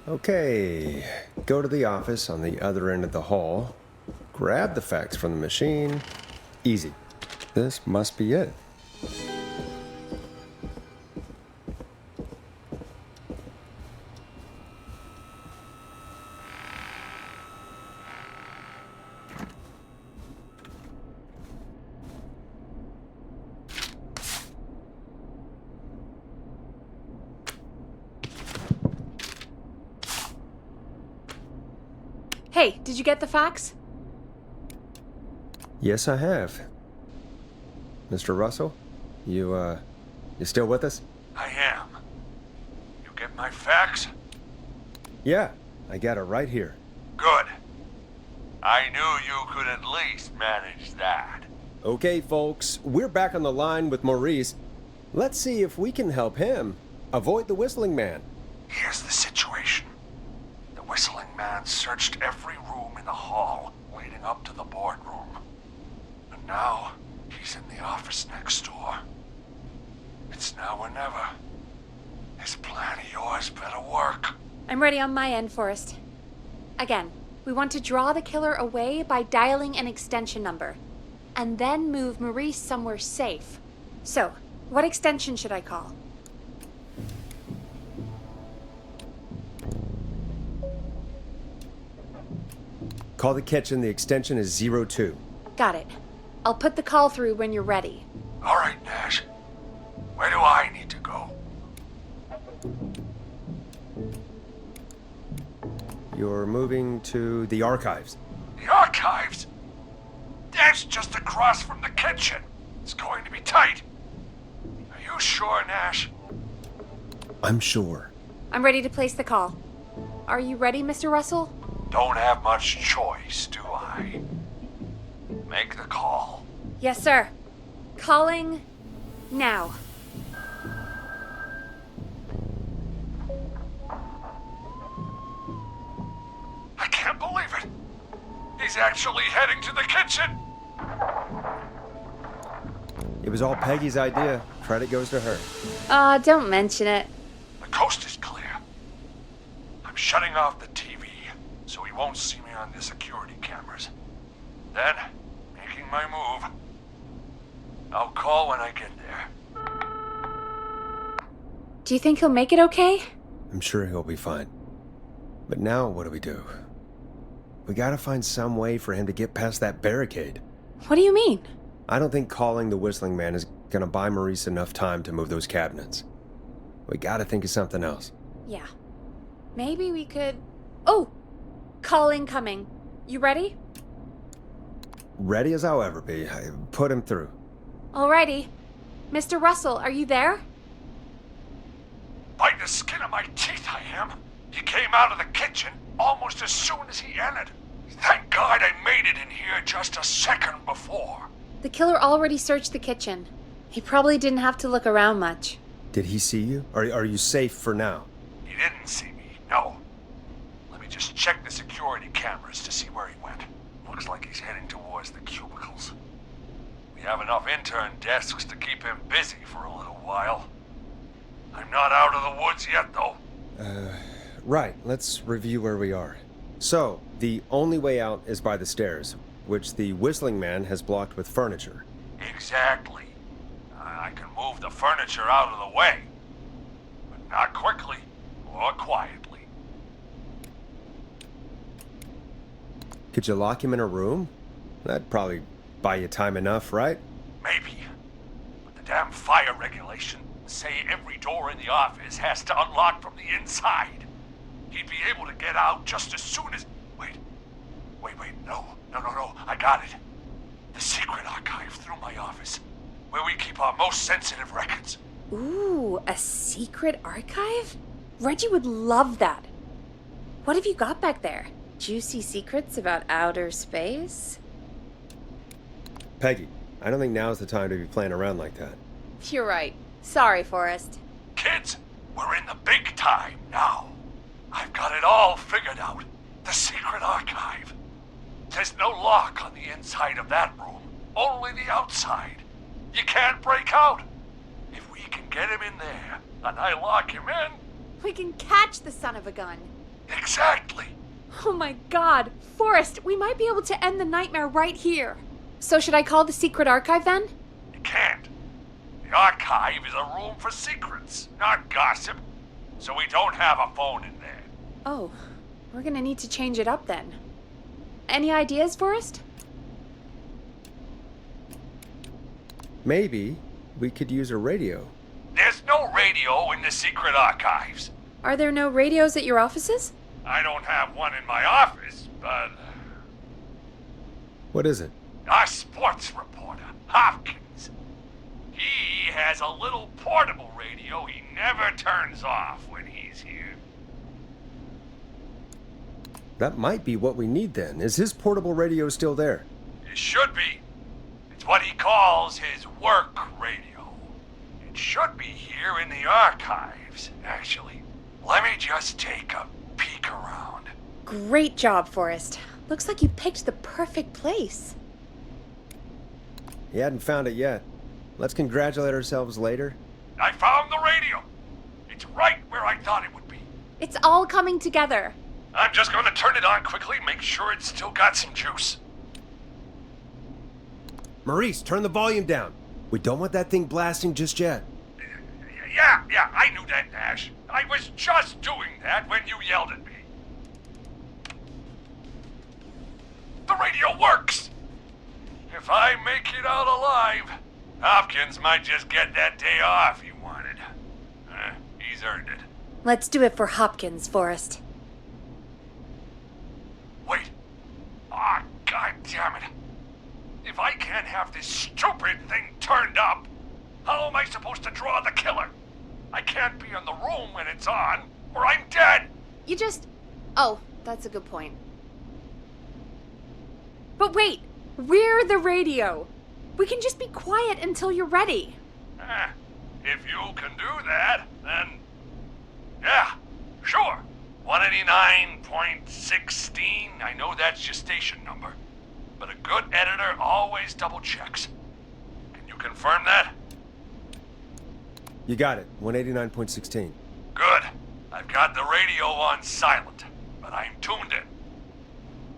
Okay, go to the office on the other end of the hall. Grab the fax from the machine. Easy. This must be it. Hey, did you get the fax? Yes, I have. Mr. Russell, you still with us? I am. You get my fax? Yeah, I got it right here. Good. I knew you could at least manage that. Okay, folks, we're back on the line with Maurice. Let's see if we can help him avoid the Whistling Man. Here's the situation. The Whistling Man searched every room in the hall leading up to the boardroom. And now, he's in the office next door. It's now or never. This plan of yours better work. I'm ready on my end, Forrest. Again, we want to draw the killer away by dialing an extension number, and then move Maurice somewhere safe. So, what extension should I call? Call the kitchen. The extension is 02. Got it. I'll put the call through when you're ready. All right, Nash. Where do I need to go? You're moving to the archives. The archives? That's just across from the kitchen. It's going to be tight. Are you sure, Nash? I'm sure. I'm ready to place the call. Are you ready, Mr. Russell? Don't have much choice, do I? Make the call. Yes, sir. Calling now. I can't believe it. He's actually heading to the kitchen. It was all Peggy's idea. Credit goes to her. Aw, don't mention it. The coast is clear. I'm shutting off the TV so he won't see me on the security cameras. Then, making my move. I'll call when I get there. Do you think he'll make it okay? I'm sure he'll be fine. But now what do we do? We gotta find some way for him to get past that barricade. What do you mean? I don't think calling the Whistling Man is gonna buy Maurice enough time to move those cabinets. We gotta think of something else. Yeah. Maybe we could... Oh! Call incoming. You ready? Ready as I'll ever be. Put him through. Alrighty. Mr. Russell, are you there? By the skin of my teeth, I am. He came out of the kitchen almost as soon as he entered. Thank God I made it in here just a second before. The killer already searched the kitchen. He probably didn't have to look around much. Did he see you? Are you safe for now? He didn't see me, no. Let me just check the security cameras to see where he went. Looks like he's heading towards the cubicles. We have enough intern desks to keep him busy for a little while. I'm not out of the woods yet, though. Right. Let's review where we are. So, the only way out is by the stairs, which the Whistling Man has blocked with furniture. Exactly. I can move the furniture out of the way. But not quickly or quietly. Could you lock him in a room? That'd probably buy you time enough, right? Maybe. But the damn fire regulations say every door in the office has to unlock from the inside. He'd be able to get out just as soon as... Wait, no, I got it. The secret archive through my office, where we keep our most sensitive records. Ooh, a secret archive? Reggie would love that. What have you got back there? Juicy secrets about outer space? Peggy, I don't think now's the time to be playing around like that. You're right. Sorry, Forrest. Kids, we're in the big time now. I've got it all figured out. The secret archive. There's no lock on the inside of that room, only the outside. You can't break out. If we can get him in there, and I lock him in... We can catch the son of a gun. Exactly. Oh my god. Forrest, we might be able to end the nightmare right here. So should I call the secret archive then? You can't. The archive is a room for secrets, not gossip. So we don't have a phone in there. Oh, we're gonna need to change it up then. Any ideas, Forrest? Maybe we could use a radio. There's no radio in the secret archives. Are there no radios at your offices? I don't have one in my office, but... What is it? Our sports reporter, Hopkins. He has a little portable radio he never turns off when he's here. That might be what we need then. Is his portable radio still there? It should be. It's what he calls his work radio. It should be here in the archives, actually. Let me just take a peek around. Great job, Forrest. Looks like you picked the perfect place. He hadn't found it yet. Let's congratulate ourselves later. I found the radio. It's right where I thought it would be. It's all coming together. I'm just gonna turn it on quickly, make sure it's still got some juice. Maurice, turn the volume down. We don't want that thing blasting just yet. Yeah, I knew that, Nash. I was just doing that when you yelled at me. The radio works! If I make it out alive, Hopkins might just get that day off he wanted. He's earned it. Let's do it for Hopkins, Forrest. Wait. Ah, God damn it. If I can't have this stupid thing turned up, how am I supposed to draw the killer? I can't be in the room when it's on, or I'm dead! You just... Oh, that's a good point. But wait! We're the radio! We can just be quiet until you're ready. If you can do that, then... Yeah, sure. 189.16, I know that's your station number. But a good editor always double checks. Can you confirm that? You got it. 189.16. Good. I've got the radio on silent, but I'm tuned in.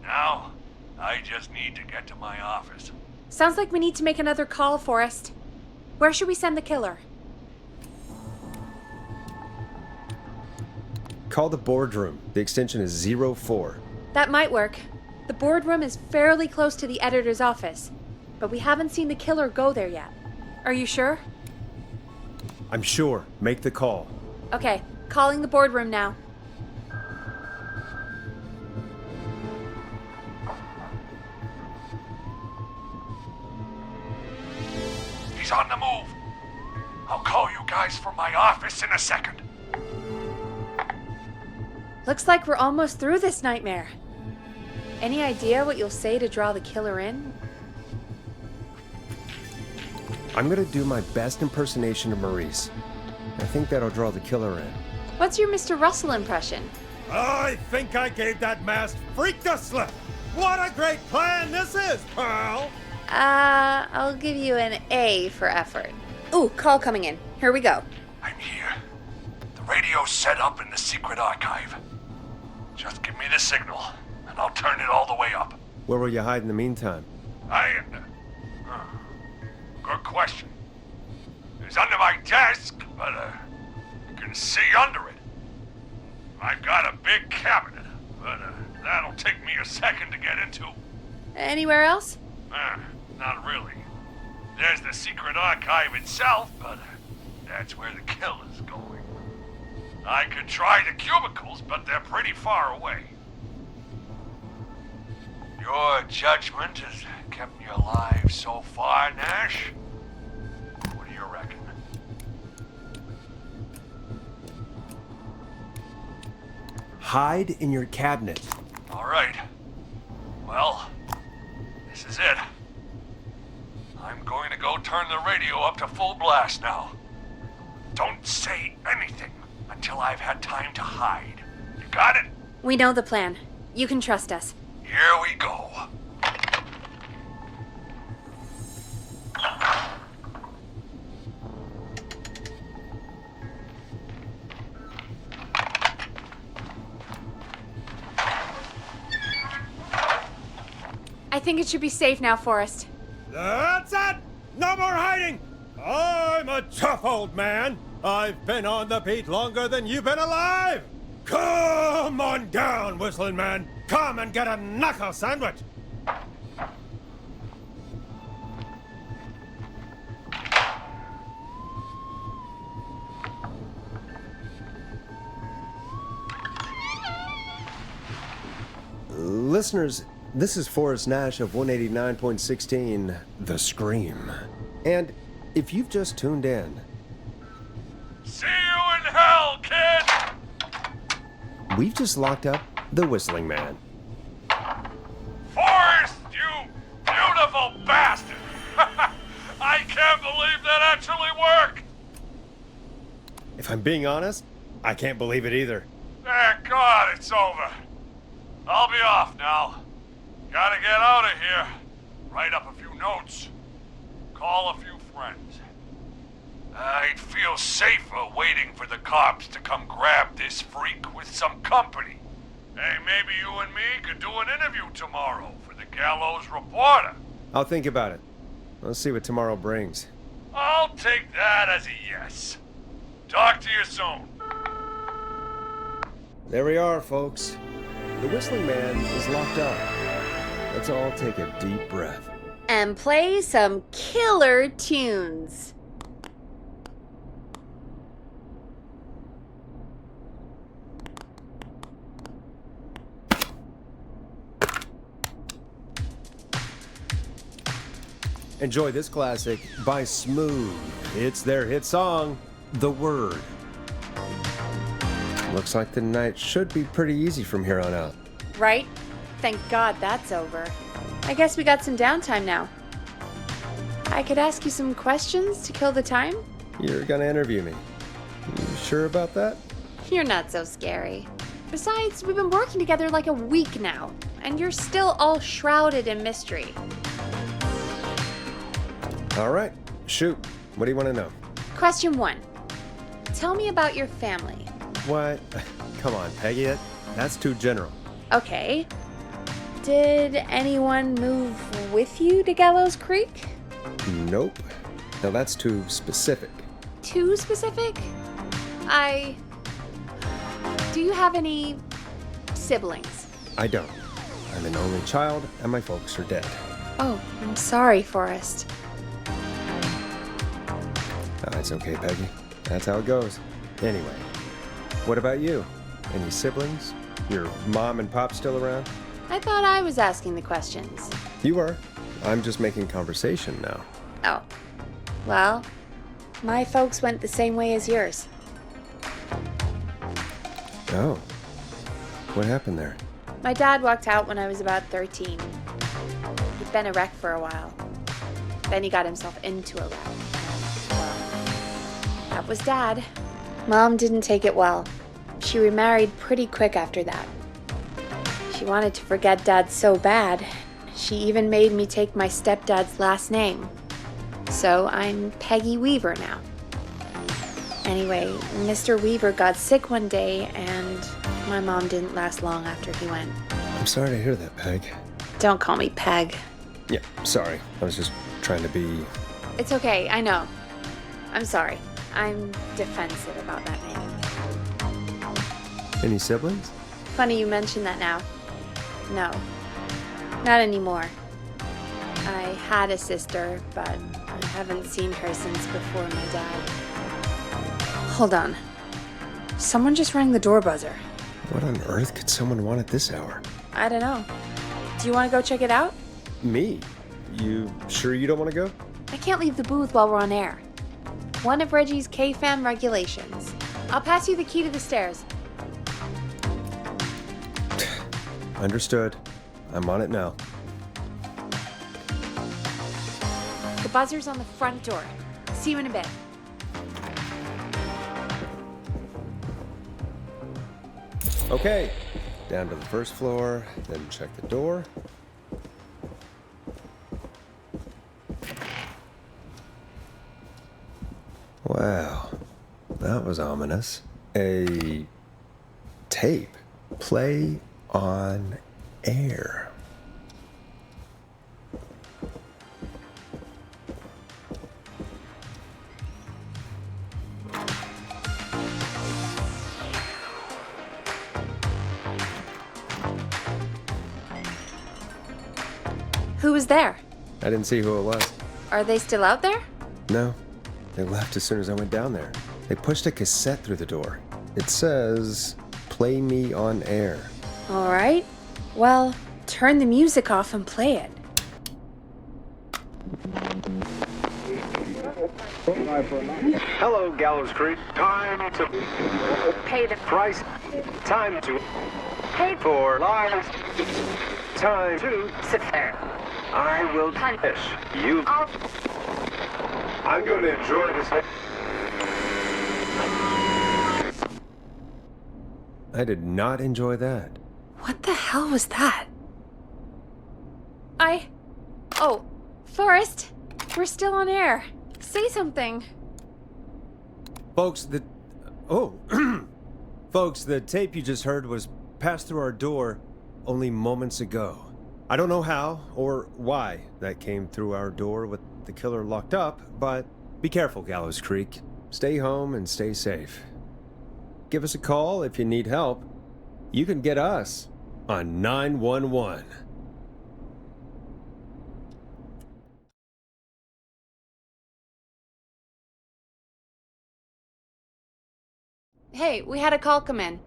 Now, I just need to get to my office. Sounds like we need to make another call, Forrest. Where should we send the killer? Call the boardroom. The extension is 04. That might work. The boardroom is fairly close to the editor's office, but we haven't seen the killer go there yet. Are you sure? I'm sure. Make the call. Okay, calling the boardroom now. He's on the move. I'll call you guys from my office in a second. Looks like we're almost through this nightmare. Any idea what you'll say to draw the killer in? I'm gonna do my best impersonation of Maurice. I think that'll draw the killer in. What's your Mr. Russell impression? I think I gave that masked freak the slip. What a great plan this is, Pearl! I'll give you an A for effort. Ooh, call coming in. Here we go. I'm here. The radio's set up in the secret archive. Just give me the signal, and I'll turn it all the way up. Where will you hide in the meantime? Good question. It's under my desk, but you can see under it. I've got a big cabinet, but that'll take me a second to get into. Anywhere else? Not really. There's the secret archive itself, but that's where the killer's going. I could try the cubicles, but they're pretty far away. Your judgment has kept me alive so far, Nash. What do you reckon? Hide in your cabinet. All right. Well, this is it. I'm going to go turn the radio up to full blast now. Don't say anything until I've had time to hide. You got it? We know the plan. You can trust us. Here we go. I think it should be safe now, Forrest. That's it! No more hiding! I'm a tough old man. I've been on the beat longer than you've been alive! Come on down, Whistling Man! Come and get a knuckle sandwich! Listeners, this is Forrest Nash of 189.16, The Scream. And if you've just tuned in, See you in hell, kid! we've just locked up the Whistling Man. Forrest, you beautiful bastard! I can't believe that actually worked! If I'm being honest, I can't believe it either. Thank God it's over. I'll be off now. Gotta get out of here. Write up a few notes. Call a few friends. I'd feel safer waiting for the cops to come grab this freak with some company. Hey, maybe you and me could do an interview tomorrow for the Gallows Reporter. I'll think about it. Let's see what tomorrow brings. I'll take that as a yes. Talk to you soon. There we are, folks. The Whistling Man is locked up. Let's all take a deep breath. And play some killer tunes. Enjoy this classic by Smooth. It's their hit song, The Word. Looks like the night should be pretty easy from here on out. Right? Thank God that's over. I guess we got some downtime now. I could ask you some questions to kill the time? You're gonna interview me. You sure about that? You're not so scary. Besides, we've been working together like a week now, and you're still all shrouded in mystery. All right, shoot. What do you want to know? Question 1. Tell me about your family. What? Come on, Peggy. That's too general. Okay. Did anyone move with you to Gallows Creek? Nope. Now that's too specific. Too specific? Do you have any siblings? I don't. I'm an only child, and my folks are dead. Oh, I'm sorry, Forrest. It's okay, Peggy. That's how it goes. Anyway, what about you? Any siblings? Your mom and pop still around? I thought I was asking the questions. You are. I'm just making conversation now. Oh. Well, my folks went the same way as yours. Oh. What happened there? My dad walked out when I was about 13. He'd been a wreck for a while. Then he got himself into a wreck. That was Dad. Mom didn't take it well. She remarried pretty quick after that. She wanted to forget Dad so bad, she even made me take my stepdad's last name. So I'm Peggy Weaver now. Anyway, Mr. Weaver got sick one day, and my mom didn't last long after he went. I'm sorry to hear that, Peg. Don't call me Peg. Yeah, sorry. I was just trying to be... It's okay, I know. I'm sorry. I'm defensive about that name. Any siblings? Funny you mention that now. No, not anymore. I had a sister, but I haven't seen her since before my dad. Hold on. Someone just rang the door buzzer. What on earth could someone want at this hour? I don't know. Do you want to go check it out? Me? You sure you don't want to go? I can't leave the booth while we're on air. One of Reggie's K-Fam regulations. I'll pass you the key to the stairs. Understood. I'm on it now. The buzzer's on the front door. See you in a bit. Okay. Down to the first floor, then check the door. Wow. That was ominous. A tape. Play on air. Who was there? I didn't see who it was. Are they still out there? No. They left as soon as I went down there. They pushed a cassette through the door. It says, "Play me on air." All right. Well, turn the music off and play it. Hello, Gallows Creek. Time to Pay the price. Time to pay for lives. Time to sit there. I will finish. You. I'm going to enjoy this. I did not enjoy that. What the hell was that? Oh, Forrest, we're still on air. Say something. Folks, Folks, the tape you just heard was passed through our door only moments ago. I don't know how or why that came through our door with the killer locked up, but be careful, Gallows Creek. Stay home and stay safe. Give us a call if you need help. You can get us on 911. Hey, we had a call come in.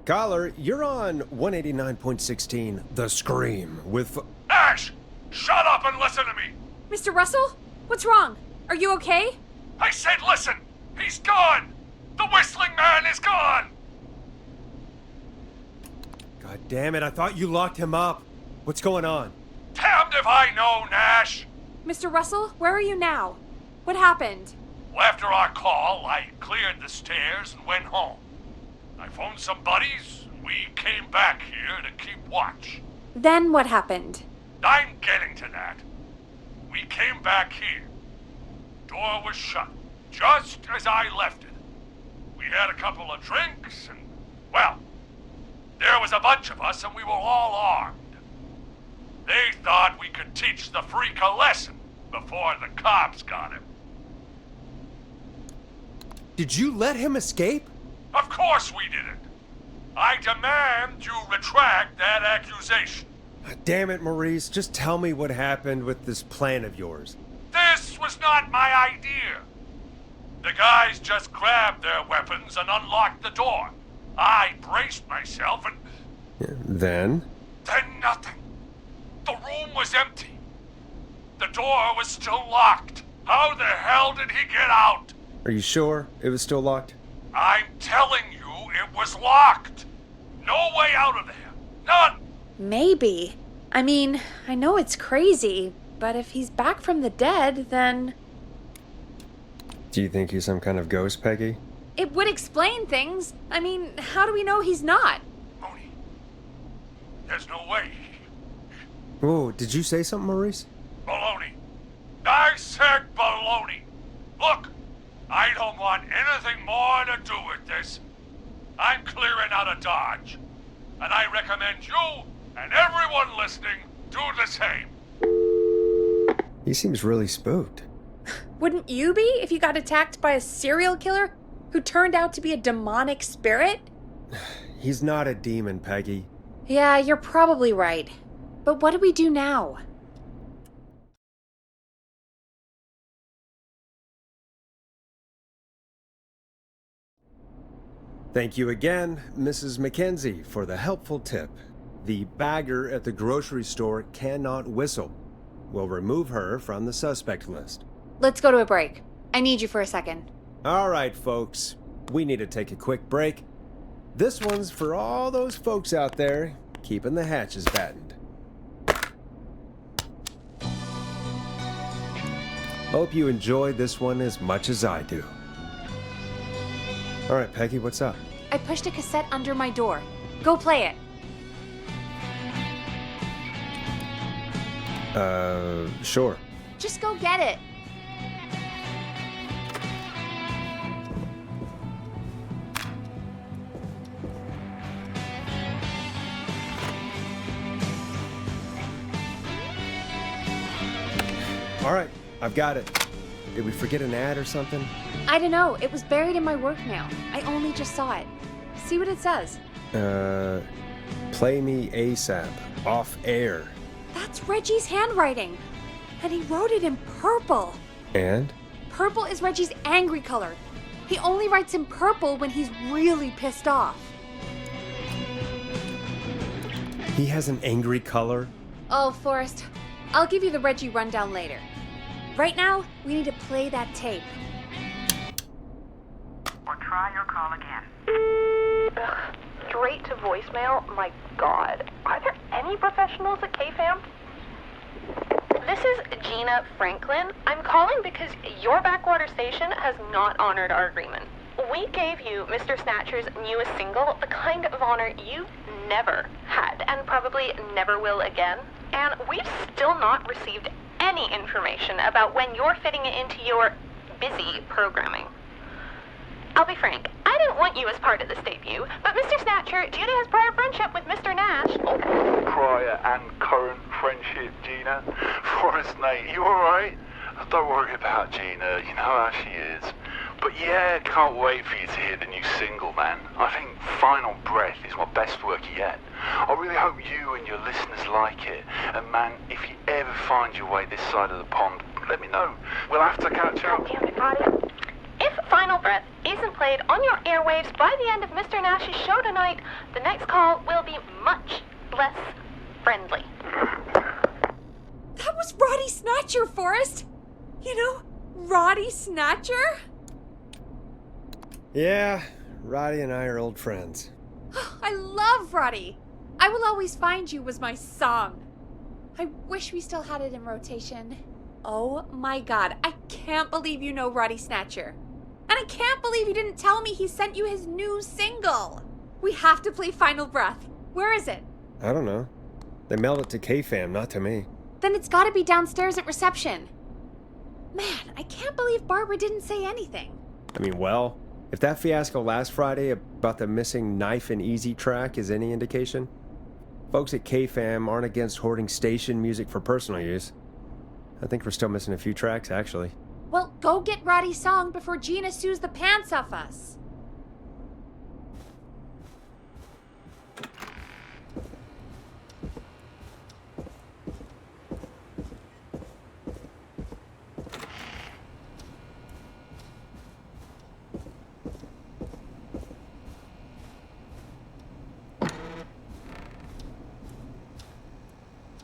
Caller, you're on 189.16 The Scream with... Ash! Shut up and listen to me! Mr. Russell? What's wrong? Are you okay? I said listen! He's gone! The Whistling Man is gone! God damn it, I thought you locked him up. What's going on? Damned if I know, Nash! Mr. Russell, where are you now? What happened? Well, after our call, I cleared the stairs and went home. I phoned some buddies, and we came back here to keep watch. Then what happened? I'm getting to that. We came back here. Door was shut, just as I left it. We had a couple of drinks, and, well, there was a bunch of us, and we were all armed. They thought we could teach the freak a lesson before the cops got him. Did you let him escape? Of course we didn't. I demand you retract that accusation. Damn it, Maurice. Just tell me what happened with this plan of yours. This was not my idea. The guys just grabbed their weapons and unlocked the door. I braced myself and... Then nothing. The room was empty. The door was still locked. How the hell did he get out? Are you sure it was still locked? I'm telling you, it was locked. No way out of there. None. Maybe. I mean, I know it's crazy, but if he's back from the dead, then... Do you think he's some kind of ghost, Peggy? It would explain things. I mean, how do we know he's not? Mooney, there's no way. Whoa, did you say something, Maurice? Baloney. I said baloney. Look, I don't want anything more to do with this. I'm clearing out of Dodge. And I recommend you and everyone listening do the same. He seems really spooked. Wouldn't you be if you got attacked by a serial killer who turned out to be a demonic spirit? He's not a demon, Peggy. Yeah, you're probably right. But what do we do now? Thank you again, Mrs. Mackenzie, for the helpful tip. The bagger at the grocery store cannot whistle. We'll remove her from the suspect list. Let's go to a break. I need you for a second. All right, folks. We need to take a quick break. This one's for all those folks out there keeping the hatches battened. Hope you enjoyed this one as much as I do. All right, Peggy, what's up? I pushed a cassette under my door. Go play it. Sure. Just go get it. All right, I've got it. Did we forget an ad or something? I don't know. It was buried in my work mail. I only just saw it. See what it says. Play me ASAP, off air. That's Reggie's handwriting. And he wrote it in purple. And? Purple is Reggie's angry color. He only writes in purple when he's really pissed off. He has an angry color? Oh, Forrest, I'll give you the Reggie rundown later. Right now, we need to play that tape. Or try your call again. Ugh, straight to voicemail? My God. Are there any professionals at KFAM? This is Gina Franklin. I'm calling because your backwater station has not honored our agreement. We gave you Mr. Snatcher's newest single, the kind of honor you never had and probably never will again. And we've still not received any information about when you're fitting it into your busy programming. I'll be frank, I didn't want you as part of this debut, but Mr. Snatcher, due to his prior friendship with Mr. Nash... Prior and current friendship, Gina. Forrest, mate, you alright? Don't worry about Gina, you know how she is. But yeah, can't wait for you to hear the new single, man. I think Final Breath is my best work yet. I really hope you and your listeners like it. And man, if you ever find your way this side of the pond, let me know. We'll have to catch up. God damn it, Roddy. If Final Breath isn't played on your airwaves by the end of Mr. Nash's show tonight, the next call will be much less friendly. That was Roddy Snatcher, Forrest. You know, Roddy Snatcher? Yeah, Roddy and I are old friends. I love Roddy. I Will Always Find You was my song. I wish we still had it in rotation. Oh my god, I can't believe you know Roddy Snatcher. And I can't believe you didn't tell me he sent you his new single. We have to play Final Breath. Where is it? I don't know. They mailed it to K-Fam, not to me. Then it's gotta be downstairs at reception. Man, I can't believe Barbara didn't say anything. I mean, well, if that fiasco last Friday about the missing Knife and Easy track is any indication, folks at K-Fam aren't against hoarding station music for personal use. I think we're still missing a few tracks, actually. Well, go get Roddy's song before Gina sues the pants off us.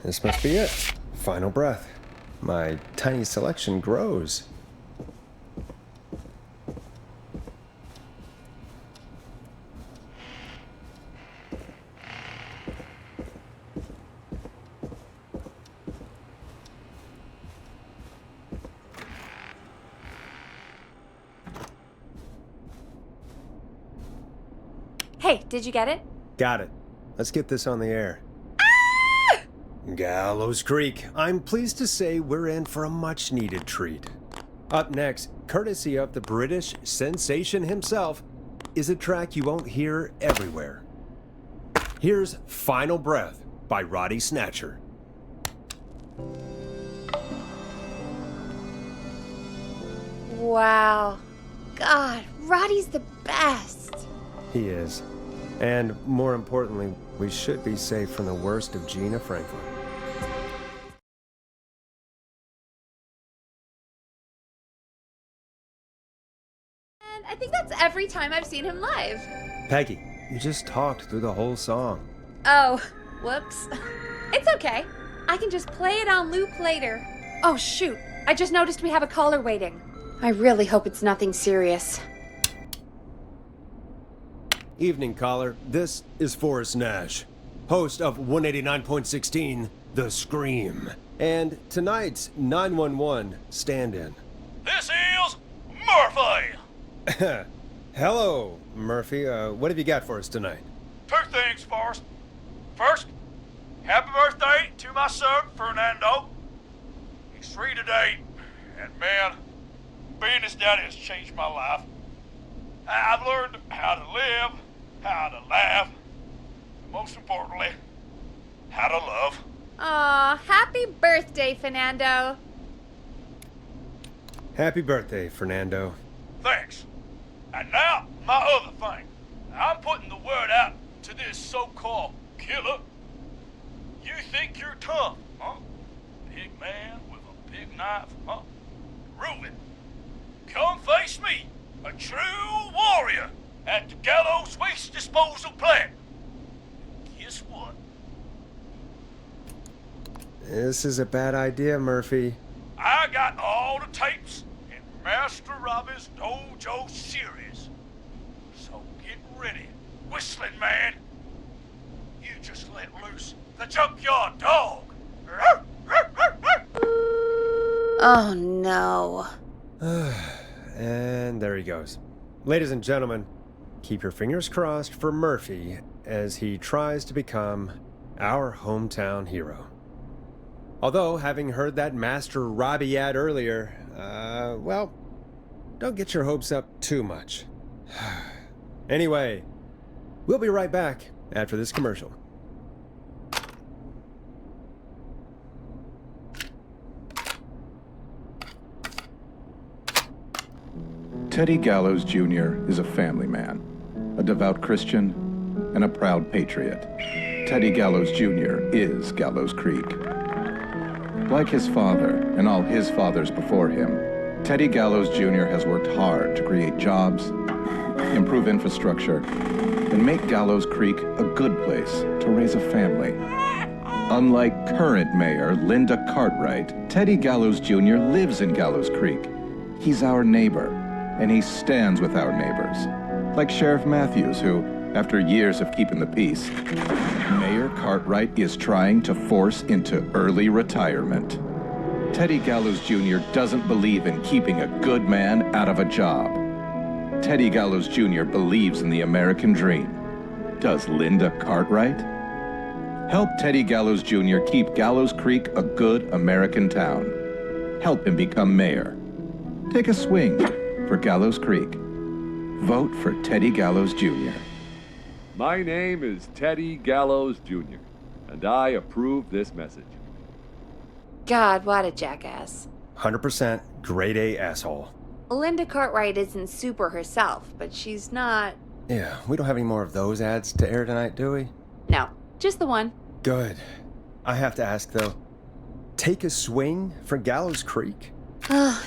This must be it. Final Breath. My tiny selection grows. Hey, did you get it? Got it. Let's get this on the air. Gallows Creek. I'm pleased to say we're in for a much-needed treat. Up next, courtesy of the British sensation himself, is a track you won't hear everywhere. Here's Final Breath by Roddy Snatcher. Wow. God, Roddy's the best. He is. And more importantly, we should be safe from the worst of Gina Franklin. And I think that's every time I've seen him live. Peggy, you just talked through the whole song. Oh, whoops. It's okay. I can just play it on loop later. Oh, shoot. I just noticed we have a caller waiting. I really hope it's nothing serious. Evening, caller. This is Forrest Nash, host of 189.16, The Scream, and tonight's 911 stand-in. This is Murphy! Hello, Murphy. What have you got for us tonight? Two things, Forrest. First, happy birthday to my son, Fernando. He's 3 today, and man, being his daddy has changed my life. I've learned how to live, how to laugh, and most importantly, how to love. Aw, happy birthday, Fernando. Happy birthday, Fernando. Thanks. And now, my other thing. I'm putting the word out to this so-called killer. You think you're tough, huh? Big man with a big knife, huh? Prove it. Come face me, a true warrior, at the Gallows Waste Disposal Plant. Guess what? This is a bad idea, Murphy. I got all the tapes in Master Robbie's Dojo series. So get ready, whistling man. You just let loose the junkyard dog. Oh, no. And there he goes. Ladies and gentlemen, keep your fingers crossed for Murphy as he tries to become our hometown hero. Although, having heard that Master Robbie ad earlier, well, don't get your hopes up too much. Anyway, we'll be right back after this commercial. Teddy Gallows Jr. is a family man, a devout Christian, and a proud patriot. Teddy Gallows Jr. is Gallows Creek. Like his father and all his fathers before him, Teddy Gallows Jr. has worked hard to create jobs, improve infrastructure, and make Gallows Creek a good place to raise a family. Unlike current mayor Linda Cartwright, Teddy Gallows Jr. lives in Gallows Creek. He's our neighbor, and he stands with our neighbors. Like Sheriff Matthews, who, after years of keeping the peace, Mayor Cartwright is trying to force into early retirement. Teddy Gallows Jr. doesn't believe in keeping a good man out of a job. Teddy Gallows Jr. believes in the American dream. Does Linda Cartwright? Help Teddy Gallows Jr. keep Gallows Creek a good American town. Help him become mayor. Take a swing for Gallows Creek. Vote for Teddy Gallows Jr. My name is Teddy Gallows Jr., and I approve this message. God, what a jackass. 100% grade A asshole. Linda Cartwright isn't super herself, but she's not... Yeah, we don't have any more of those ads to air tonight, do we? No, just the one. Good. I have to ask, though, take a swing for Gallows Creek?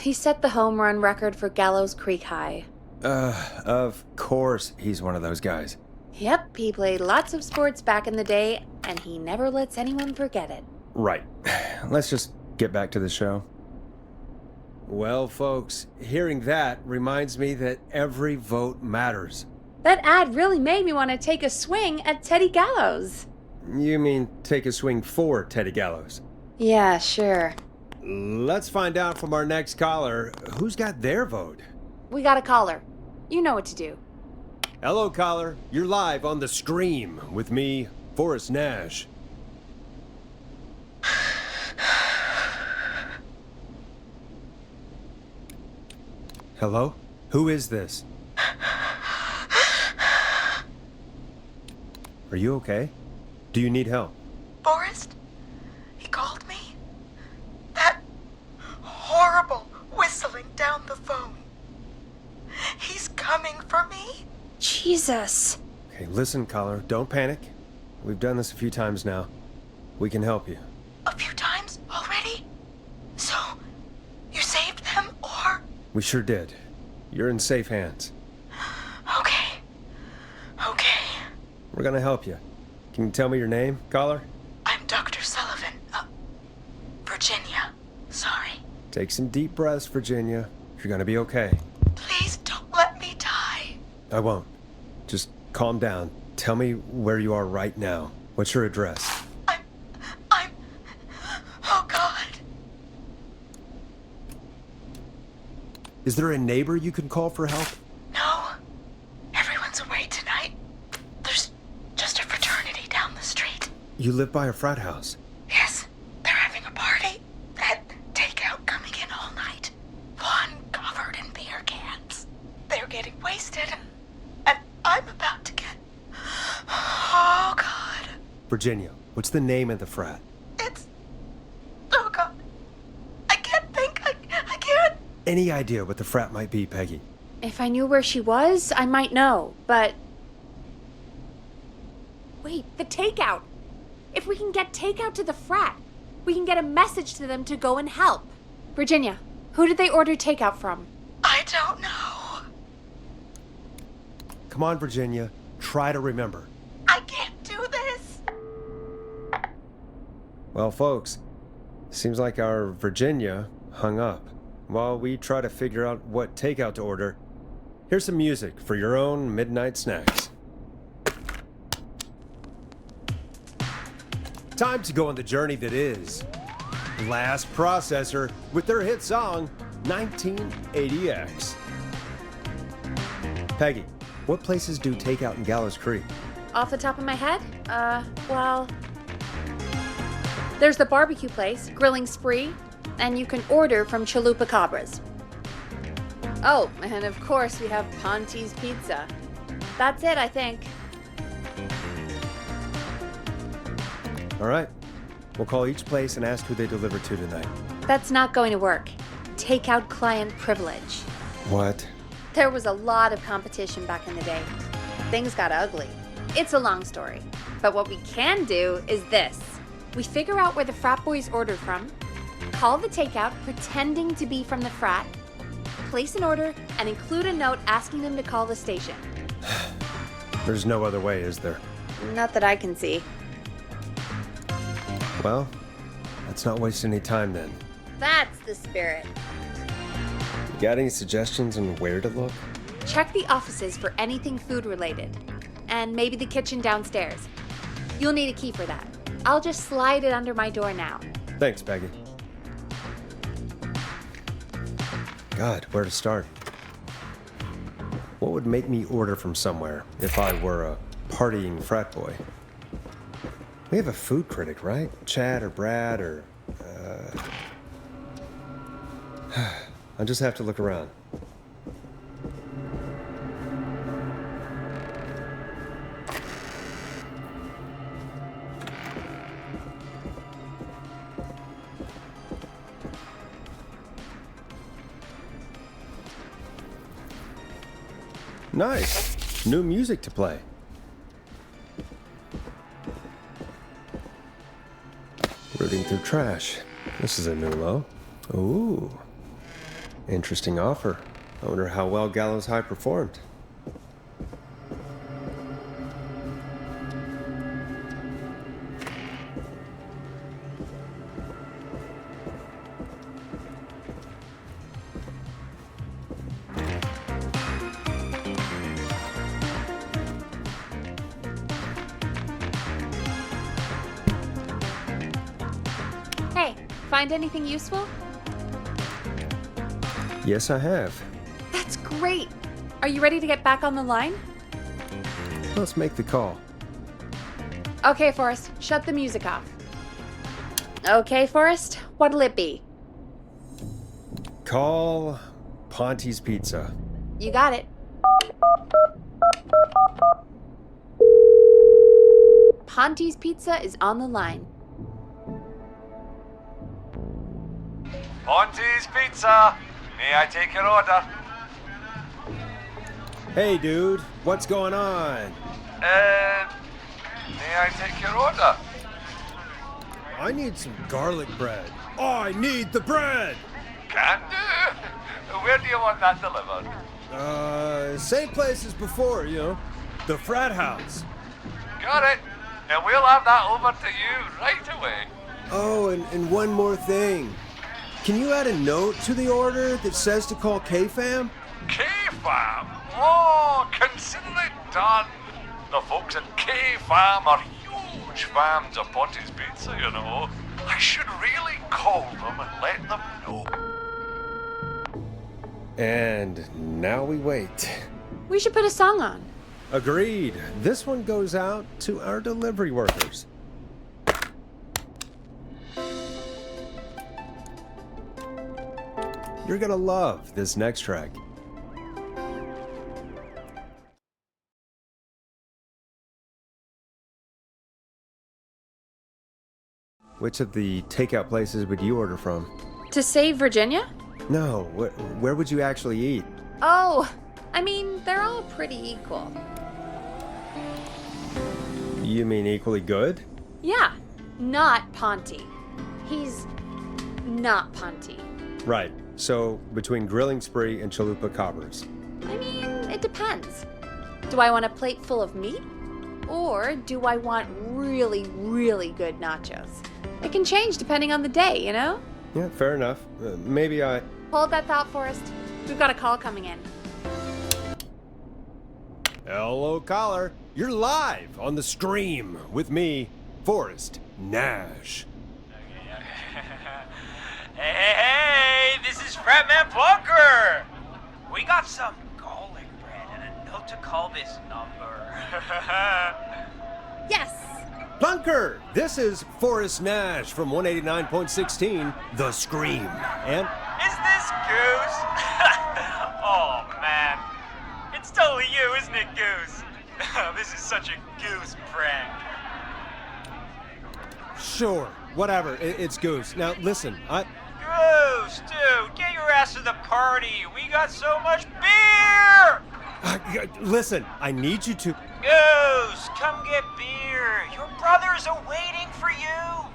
He set the home run record for Gallows Creek High. Of course he's one of those guys. Yep, he played lots of sports back in the day, and he never lets anyone forget it. Right. Let's just get back to the show. Well, folks, hearing that reminds me that every vote matters. That ad really made me want to take a swing at Teddy Gallows. You mean take a swing for Teddy Gallows? Yeah, sure. Let's find out from our next caller who's got their vote. We got a caller. You know what to do. Hello, caller. You're live on The Scream with me, Forrest Nash. Hello? Who is this? Are you okay? Do you need help? Forrest? He called me? That horrible whistling down the phone. He's coming for me? Jesus. Okay, listen, caller. Don't panic. We've done this a few times now. We can help you. A few times already? So, you saved them, or? We sure did. You're in safe hands. Okay. Okay. We're gonna help you. Can you tell me your name, caller? I'm Dr. Sullivan. Virginia. Sorry. Take some deep breaths, Virginia. You're gonna be okay. Please don't let me die. I won't. Just calm down. Tell me where you are right now. What's your address? Oh, God. Is there a neighbor you can call for help? No. Everyone's away tonight. There's just a fraternity down the street. You live by a frat house. Yes. They're having a party. Had takeout coming in all night. Fun covered in beer cans. They're getting wasted. And I'm about to get... Oh, God. Virginia, what's the name of the frat? Oh, God. I can't think. I can't. Any idea what the frat might be, Peggy? If I knew where she was, I might know, but... Wait, the takeout! If we can get takeout to the frat, we can get a message to them to go and help. Virginia, who did they order takeout from? I don't know. Come on, Virginia. Try to remember. I can't do this. Well, folks, seems like our Virginia hung up. While we try to figure out what takeout to order, here's some music for your own midnight snacks. Time to go on the journey that is Last Processor with their hit song, 1980X. Peggy, what places do takeout in Gallows Creek? Off the top of my head? Well... There's the barbecue place, Grilling Spree, and you can order from Chalupa Cabras. Oh, and of course we have Ponte's Pizza. That's it, I think. All right. We'll call each place and ask who they deliver to tonight. That's not going to work. Takeout client privilege. What? There was a lot of competition back in the day. Things got ugly. It's a long story. But what we can do is this. We figure out where the frat boys ordered from, call the takeout pretending to be from the frat, place an order, and include a note asking them to call the station. There's no other way, is there? Not that I can see. Well, let's not waste any time then. That's the spirit. You got any suggestions on where to look? Check the offices for anything food related. And maybe the kitchen downstairs. You'll need a key for that. I'll just slide it under my door now. Thanks, Peggy. God, where to start? What would make me order from somewhere if I were a partying frat boy? We have a food critic, right? Chad or Brad or... I'll just have to look around. Nice. New music to play. Rooting through trash. This is a new low. Ooh. Interesting offer. I wonder how well Gallows High performed. Hey, find anything useful? Yes, I have. That's great. Are you ready to get back on the line? Let's make the call. Okay, Forrest, shut the music off. Okay, Forrest, what'll it be? Call Ponte's Pizza. You got it. Ponte's Pizza is on the line. Ponte's Pizza! May I take your order? Hey, dude. What's going on? May I take your order? I need some garlic bread. I need the bread! Can do. Where do you want that delivered? Same place as before, you know. The frat house. Got it. And we'll have that over to you right away. Oh, and one more thing. Can you add a note to the order that says to call K-Fam? K-Fam? Oh, consider it done. The folks at K-Fam are huge fans of Ponte's Pizza, you know. I should really call them and let them know. And now we wait. We should put a song on. Agreed. This one goes out to our delivery workers. You're gonna love this next track. Which of the takeout places would you order from? To save Virginia? No, where would you actually eat? Oh, I mean, they're all pretty equal. You mean equally good? Yeah, not Ponte. He's not Ponte. Right. So, between Grilling Spree and Chalupa Cobbers. I mean, it depends. Do I want a plate full of meat? Or do I want really, really good nachos? It can change depending on the day, you know? Yeah, fair enough. Maybe I... Hold that thought, Forrest. We've got a call coming in. Hello, caller. You're live on the Scream with me, Forrest Nash. Hey, this is Fratman Bunker! We got some garlic bread and a note to call this number. Yes! Bunker! This is Forrest Nash from 189.16, The Scream. And... Is this Goose? isn't it, Goose? This is such a Goose prank. Sure, whatever. It's Goose. Now, listen, Goose, dude, get your ass to the party. We got so much beer! Listen, I need you to... Goose, come get beer. Your brothers are waiting for you.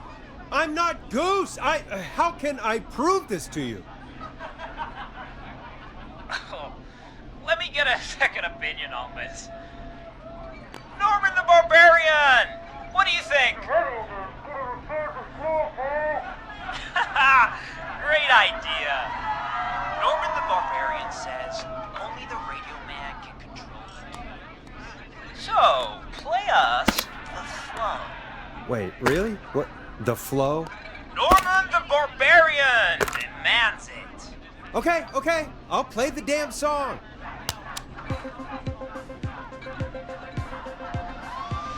I'm not Goose! How can I prove this to you? Oh, let me get a second opinion on this. Norman the Barbarian! What do you think? Great idea. Norman the Barbarian says only the radio man can control the keys. So, play us the flow. Wait, really? What? The flow? Norman the Barbarian demands it. Okay. I'll play the damn song.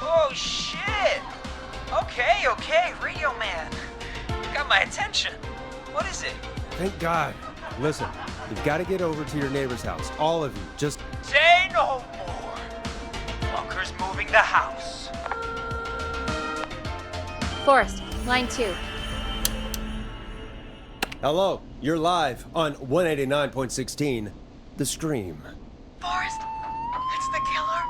Oh, shit. Okay, Radio Man. Got my attention. What is it? Thank God. Listen, you've got to get over to your neighbor's house. All of you. Just... Say no more. Bunker's moving the house. Forrest, line 2. Hello, you're live on 189.16, The Scream. Forrest, it's the killer.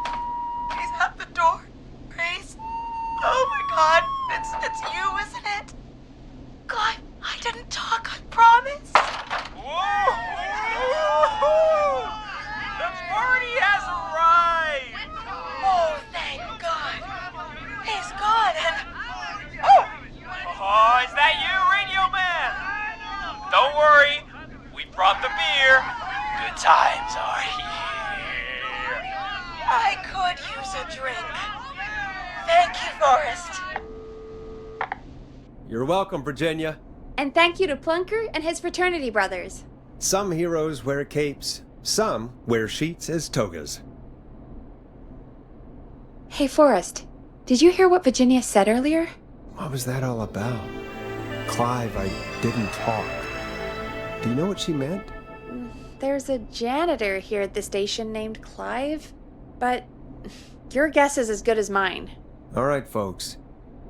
He's at the door. Grace. Oh my God, it's you, isn't it? God, I didn't talk, I promise. Whoa! The party has arrived! Oh, thank God. He's gone and... Oh, is that you, Radio Man? Don't worry, we brought the beer. Good times are here. I could use a drink. Thank you, Forrest. You're welcome, Virginia. And thank you to Plunker and his fraternity brothers. Some heroes wear capes, some wear sheets as togas. Hey, Forrest, did you hear what Virginia said earlier? What was that all about? Clive, I didn't talk. Do you know what she meant? There's a janitor here at the station named Clive, but your guess is as good as mine. All right, folks.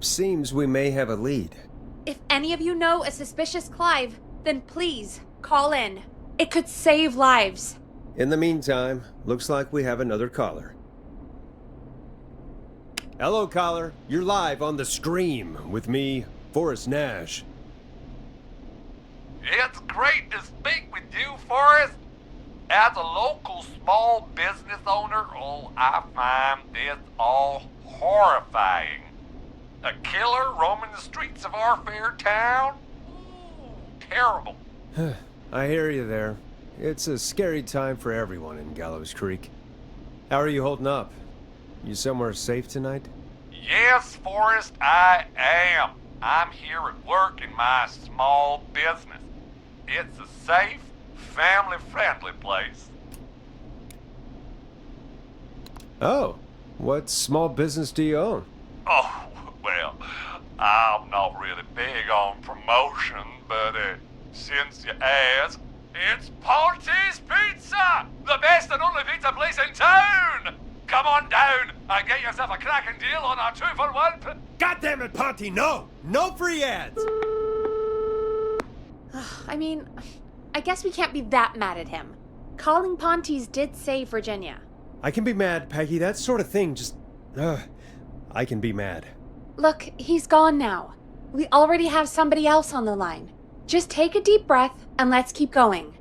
Seems we may have a lead. If any of you know a suspicious Clive, then please call in. It could save lives. In the meantime, looks like we have another caller. Hello, caller. You're live on The Scream with me, Forrest Nash. It's great to speak with you, Forrest. As a local small business owner, I find this all horrifying. A killer roaming the streets of our fair town? Ooh, terrible. I hear you there. It's a scary time for everyone in Gallows Creek. How are you holding up? You somewhere safe tonight? Yes, Forrest, I am. I'm here at work in my small business. It's a safe, family-friendly place. Oh, what small business do you own? Oh, well, I'm not really big on promotion, but since you ask, it's Ponty's Pizza! The best and only pizza place in town! Come on down and get yourself a cracking deal on our 2-for-1. God damn it, Ponty, no! No free ads! I mean, I guess we can't be that mad at him. Calling Ponty's did save Virginia. I can be mad, Peggy. That sort of thing just... I can be mad. Look, he's gone now. We already have somebody else on the line. Just take a deep breath and let's keep going.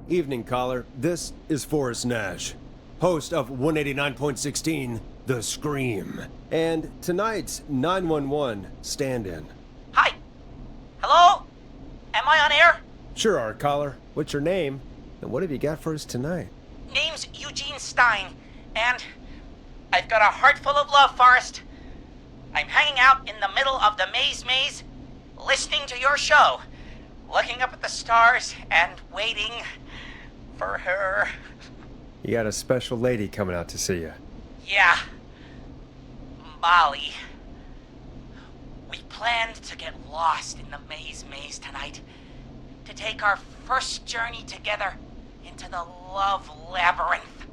Evening, caller. This is Forrest Nash, host of 189.16, The Scream, and tonight's 911 stand-in. Hi. Hello? Am I on air? Sure are, caller. What's your name, and what have you got for us tonight? Name's Eugene Stein, and I've got a heart full of love, Forrest. I'm hanging out in the middle of the maze, listening to your show, looking up at the stars and waiting for her. You got a special lady coming out to see you. Yeah. Molly. We planned to get lost in the maze tonight, to take our first journey together into the love labyrinth.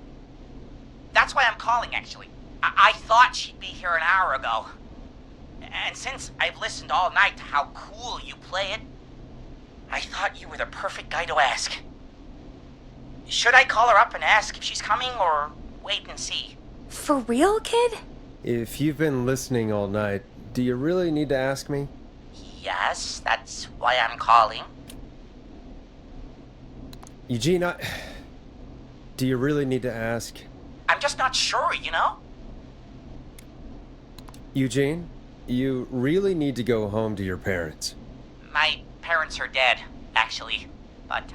That's why I'm calling, actually. I thought she'd be here an hour ago. And since I've listened all night to how cool you play it, I thought you were the perfect guy to ask. Should I call her up and ask if she's coming, or wait and see? For real, kid? If you've been listening all night, do you really need to ask me? Yes, that's why I'm calling. Eugene, do you really need to ask? I'm just not sure, you know? Eugene, you really need to go home to your parents. My parents are dead, actually. But,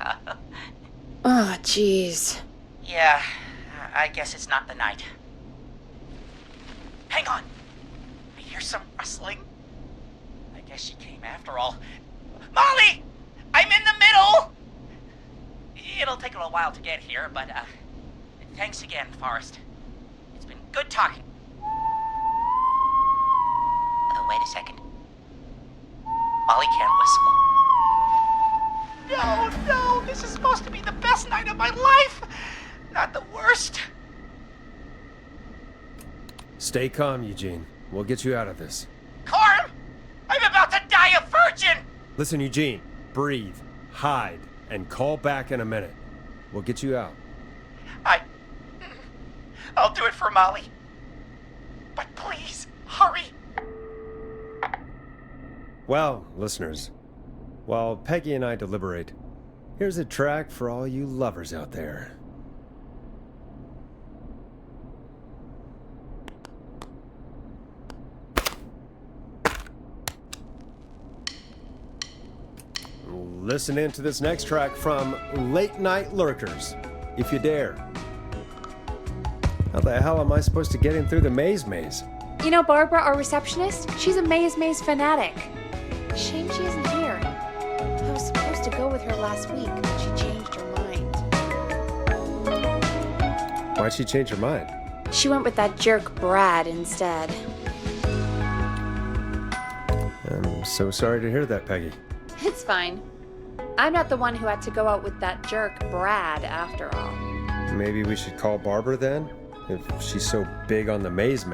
Oh, jeez. yeah, I guess it's not the night. Hang on! I hear some rustling. I guess she came after all. Molly! I'm in the middle! It'll take a little while to get here, but, thanks again, Forrest. It's been good talking. Oh, wait a second. Molly can't whistle. No, this is supposed to be the best night of my life! Not the worst. Stay calm, Eugene. We'll get you out of this. Carm! I'm about to die a virgin! Listen, Eugene, breathe, hide, and call back in a minute. We'll get you out. I'll do it for Molly. But please, hurry. Well, listeners, while Peggy and I deliberate, here's a track for all you lovers out there. Listen in to this next track from Late Night Lurkers, if you dare. How the hell am I supposed to get in through the maze? You know Barbara, our receptionist? She's a maze fanatic. Shame she isn't here. I was supposed to go with her last week, but she changed her mind. Why'd she change her mind? She went with that jerk Brad instead. I'm so sorry to hear that, Peggy. It's fine. I'm not the one who had to go out with that jerk Brad after all. Maybe we should call Barbara then? If she's so big on the maze.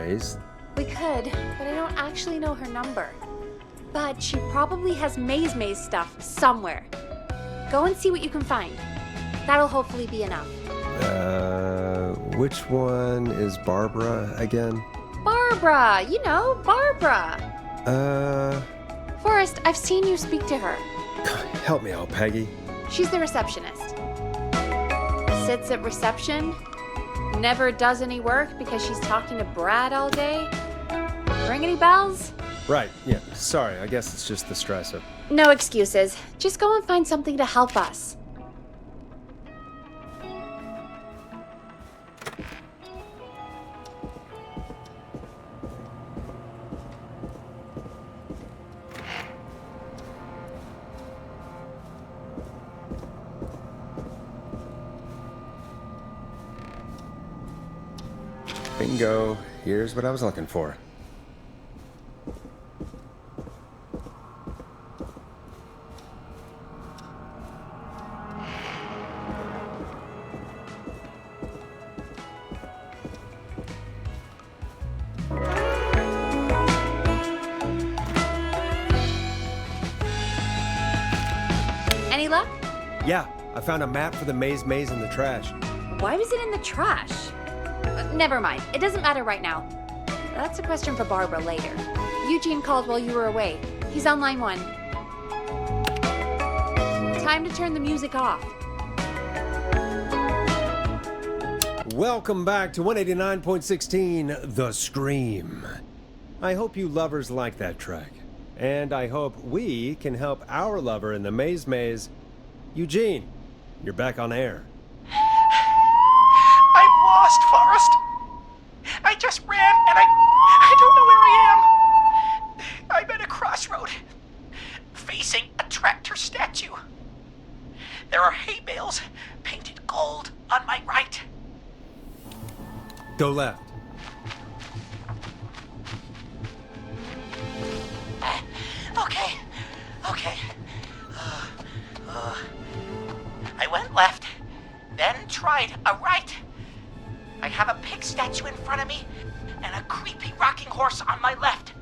We could, but I don't actually know her number. But she probably has maze stuff somewhere. Go and see what you can find. That'll hopefully be enough. Which one is Barbara again? Barbara! You know, Barbara! Forrest, I've seen you speak to her. Help me out, Peggy. She's the receptionist. Sits at reception. Never does any work because she's talking to Brad all day. Ring any bells? Right, yeah. Sorry, I guess it's just the stress of... No excuses. Just go and find something to help us. Bingo. Here's what I was looking for. Any luck? Yeah, I found a map for the maze in the trash. Why was it in the trash? Never mind. It doesn't matter right now. That's a question for Barbara later. Eugene called while you were away. He's on line 1. Time to turn the music off. Welcome back to 189.16 The Scream. I hope you lovers like that track. And I hope we can help our lover in the maze. Eugene, you're back on air. I'm lost, Forrest. I just ran and I don't know where I am. I'm at a crossroad, facing a tractor statue. There are hay bales painted gold on my right. Go left. Okay. I went left, then tried a right. I have a pigsty rocking horse on my left.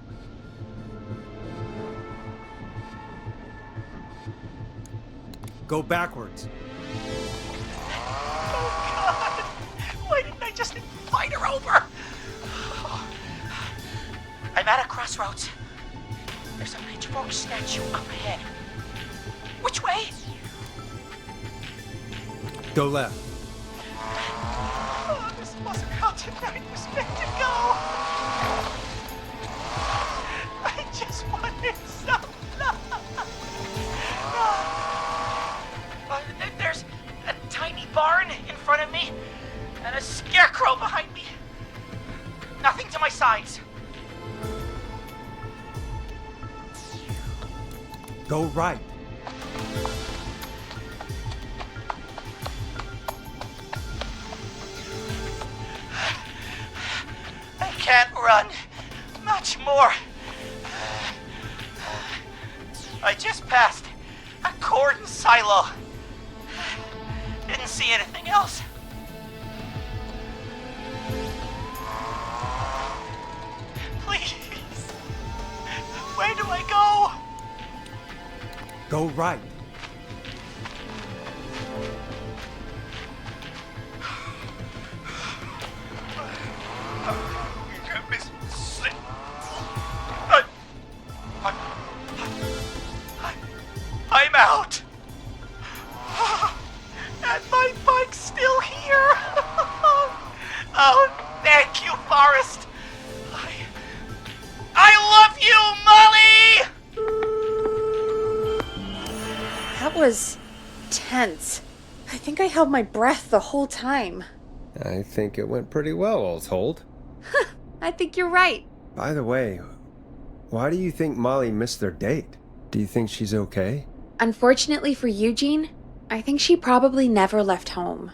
Go backwards. Oh, God. Why didn't I just invite her over? I'm at a crossroads. There's a pitchfork statue up ahead. Which way? Go left. Oh, this wasn't how tonight was meant to go. I just wanted some love. There's a tiny barn in front of me and a scarecrow behind me. Nothing to my sides. Go right. I can't run much more. I just passed a corn silo. Didn't see anything else. Please. Where do I go? Go right. I'm out. And my bike's still here. Oh, thank you, Forrest. I love you, Molly! That was tense. I think I held my breath the whole time. I think it went pretty well, all told. I think you're right. By the way, why do you think Molly missed their date? Do you think she's okay? Unfortunately for Eugene, I think she probably never left home.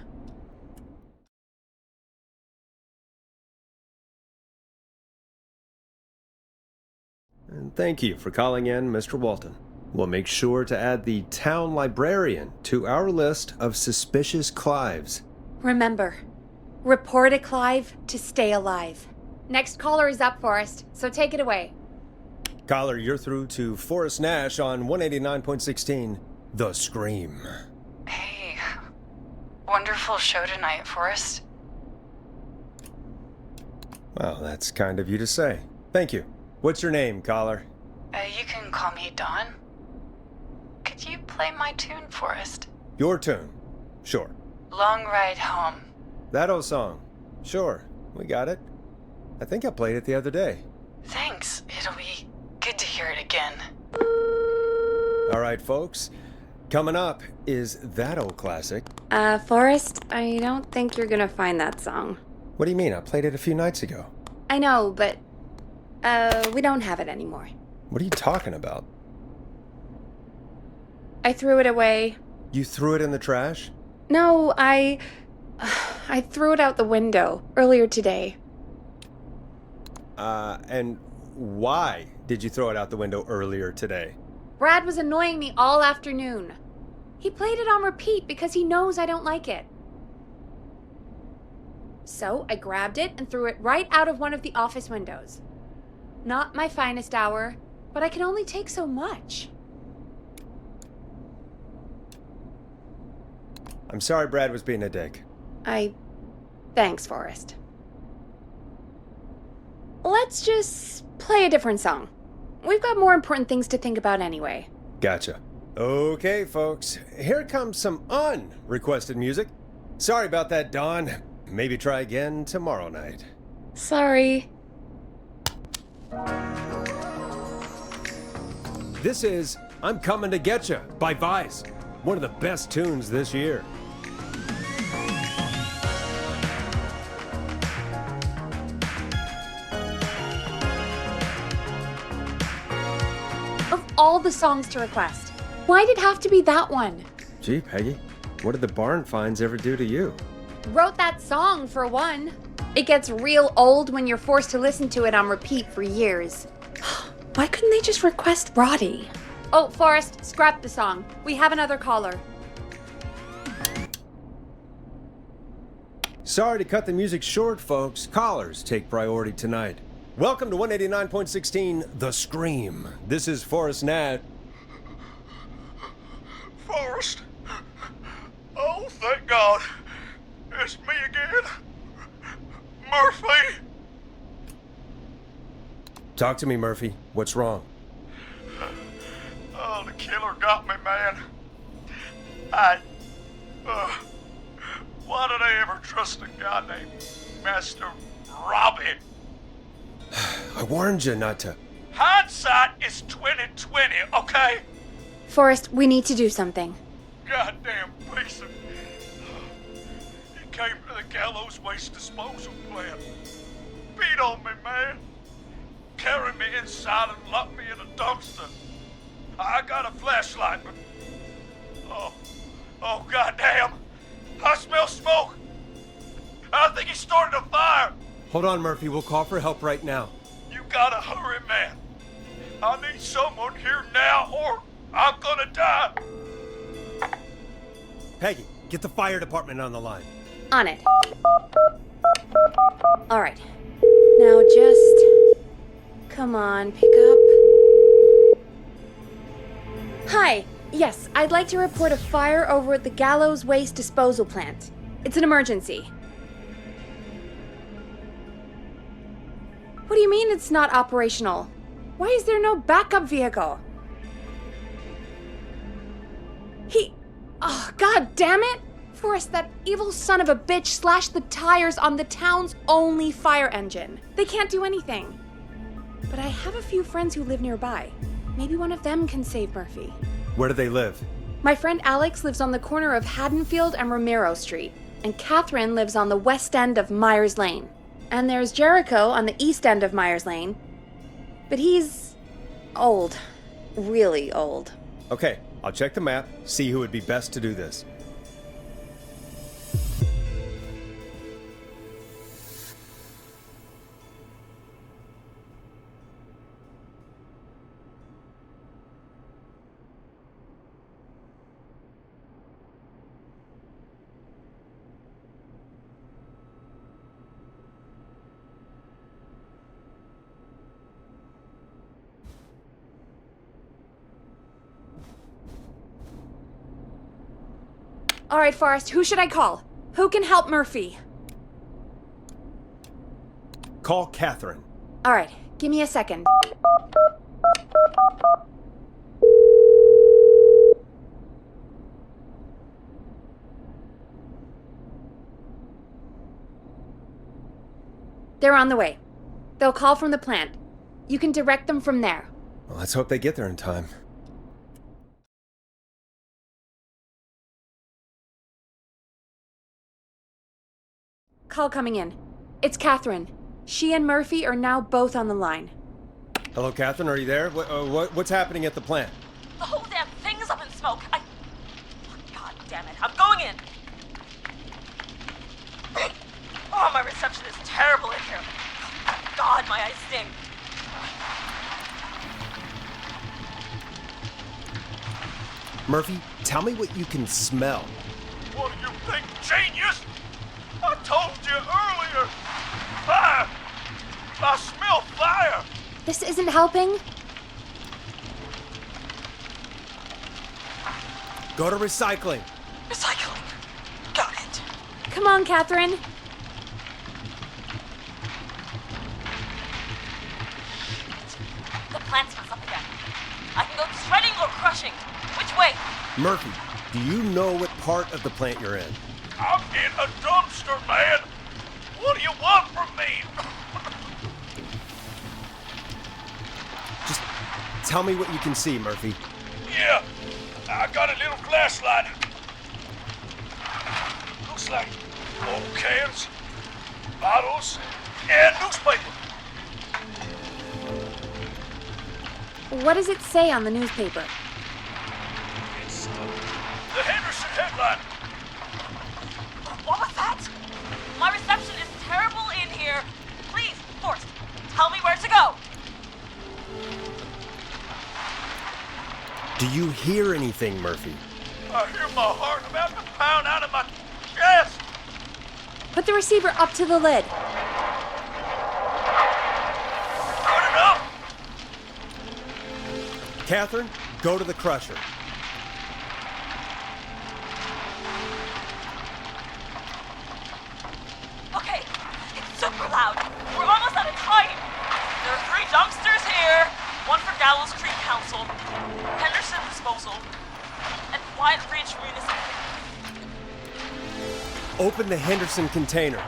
And thank you for calling in, Mr. Walton. We'll make sure to add the town librarian to our list of suspicious Clives. Remember, report a Clive to stay alive. Next caller is up, Forrest, so take it away. Caller, you're through to Forrest Nash on 189.16, The Scream. Hey, wonderful show tonight, Forrest. Well, that's kind of you to say. Thank you. What's your name, caller? You can call me Dawn. Could you play my tune, Forrest? Your tune. Sure. Long Ride Home. That old song. Sure. We got it. I think I played it the other day. Thanks. It'll be good to hear it again. All right, folks. Coming up is that old classic. Forrest, I don't think you're gonna find that song. What do you mean? I played it a few nights ago. I know, but, we don't have it anymore. What are you talking about? I threw it away. You threw it in the trash? No, I threw it out the window earlier today. And why did you throw it out the window earlier today? Brad was annoying me all afternoon. He played it on repeat because he knows I don't like it. So I grabbed it and threw it right out of one of the office windows. Not my finest hour, but I can only take so much. I'm sorry Brad was being a dick. Thanks, Forrest. Let's just play a different song. We've got more important things to think about anyway. Gotcha. Okay, folks. Here comes some unrequested music. Sorry about that, Dawn. Maybe try again tomorrow night. Sorry. This is I'm Coming to Getcha by Vice. One of the best tunes this year. Of all the songs to request, why'd it have to be that one? Gee, Peggy, what did the barn finds ever do to you? Wrote that song, for one. It gets real old when you're forced to listen to it on repeat for years. Why couldn't they just request Roddy? Oh, Forrest, scrap the song. We have another caller. Sorry to cut the music short, folks. Callers take priority tonight. Welcome to 189.16, The Scream. This is Forrest Nat. Forrest? Oh, thank God. It's me again. Murphy. Talk to me, Murphy. What's wrong? Oh, the killer got me, man. Why did I ever trust a guy named Master Robbie? I warned you not to. Hindsight is 20/20, okay? Forrest, we need to do something. Goddamn piece of... He came to the Gallows Waste Disposal Plant. Beat on me, man. Carried me inside and locked me in a dumpster. I got a flashlight, but... Oh, goddamn. I smell smoke. I think he started a fire. Hold on, Murphy. We'll call for help right now. You gotta hurry, man. I need someone here now or I'm gonna die. Peggy, get the fire department on the line. On it. All right. Now just... Come on, pick up. Hi. Yes, I'd like to report a fire over at the Gallows Waste Disposal Plant. It's an emergency. What do you mean it's not operational? Why is there no backup vehicle? Oh, god damn it! Forrest, that evil son of a bitch slashed the tires on the town's only fire engine. They can't do anything. But I have a few friends who live nearby. Maybe one of them can save Murphy. Where do they live? My friend Alex lives on the corner of Haddonfield and Romero Street, and Catherine lives on the west end of Myers Lane. And there's Jericho on the east end of Myers Lane. But he's old. Really old. Okay, I'll check the map, see who would be best to do this. All right, Forrest, who should I call? Who can help Murphy? Call Catherine. All right, give me a second. They're on the way. They'll call from the plant. You can direct them from there. Well, let's hope they get there in time. Call coming in. It's Catherine. She and Murphy are now both on the line. Hello, Catherine, are you there? What's happening at the plant? The whole damn thing is up in smoke. God damn it. I'm going in. Oh, my reception is terrible in here. God, my eyes sting. Murphy, tell me what you can smell. What do you think, genius? I told you earlier. Fire! I smell fire! This isn't helping. Go to recycling. Recycling. Got it. Come on, Catherine. The plant smells up again. I can go shredding or crushing. Which way? Murphy, do you know what part of the plant you're in? I'm in a dumpster, man. What do you want from me? Just tell me what you can see, Murphy. Yeah, I got a little flashlight. Looks like old cans, bottles, and newspaper. What does it say on the newspaper? It's the Henderson headline. What was that? My reception is terrible in here. Please, Forrest, tell me where to go. Do you hear anything, Murphy? I hear my heart about to pound out of my chest. Put the receiver up to the lid. Catherine, go to the crusher. Okay, it's super loud. We're almost out of time. There are 3 dumpsters here, 1 for Gallows Creek Council, Henderson Disposal, and White Ridge Municipal. Open the Henderson container.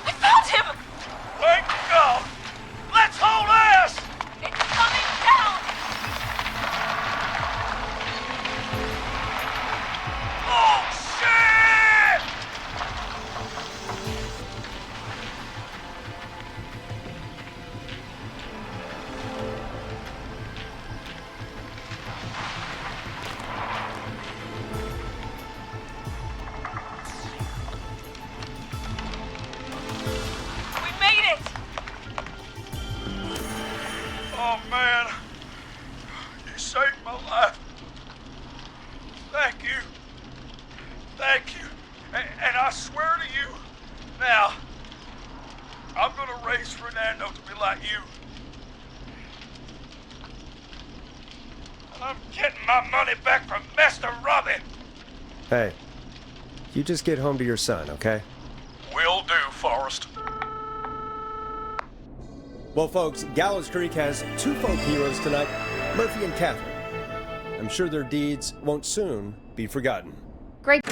I found him! Wait, go! Let's hold ass! It's coming down! Oh, shit! We made it! Oh, man. You saved my life. Thank you. Thank you. And I swear to you, now, I'm gonna raise Fernando to be like you. I'm getting my money back from Master Robbie. Hey, you just get home to your son, okay? Will do, Forrest. Well, folks, Gallows Creek has 2 folk heroes tonight, Murphy and Catherine. I'm sure their deeds won't soon be forgotten. Great.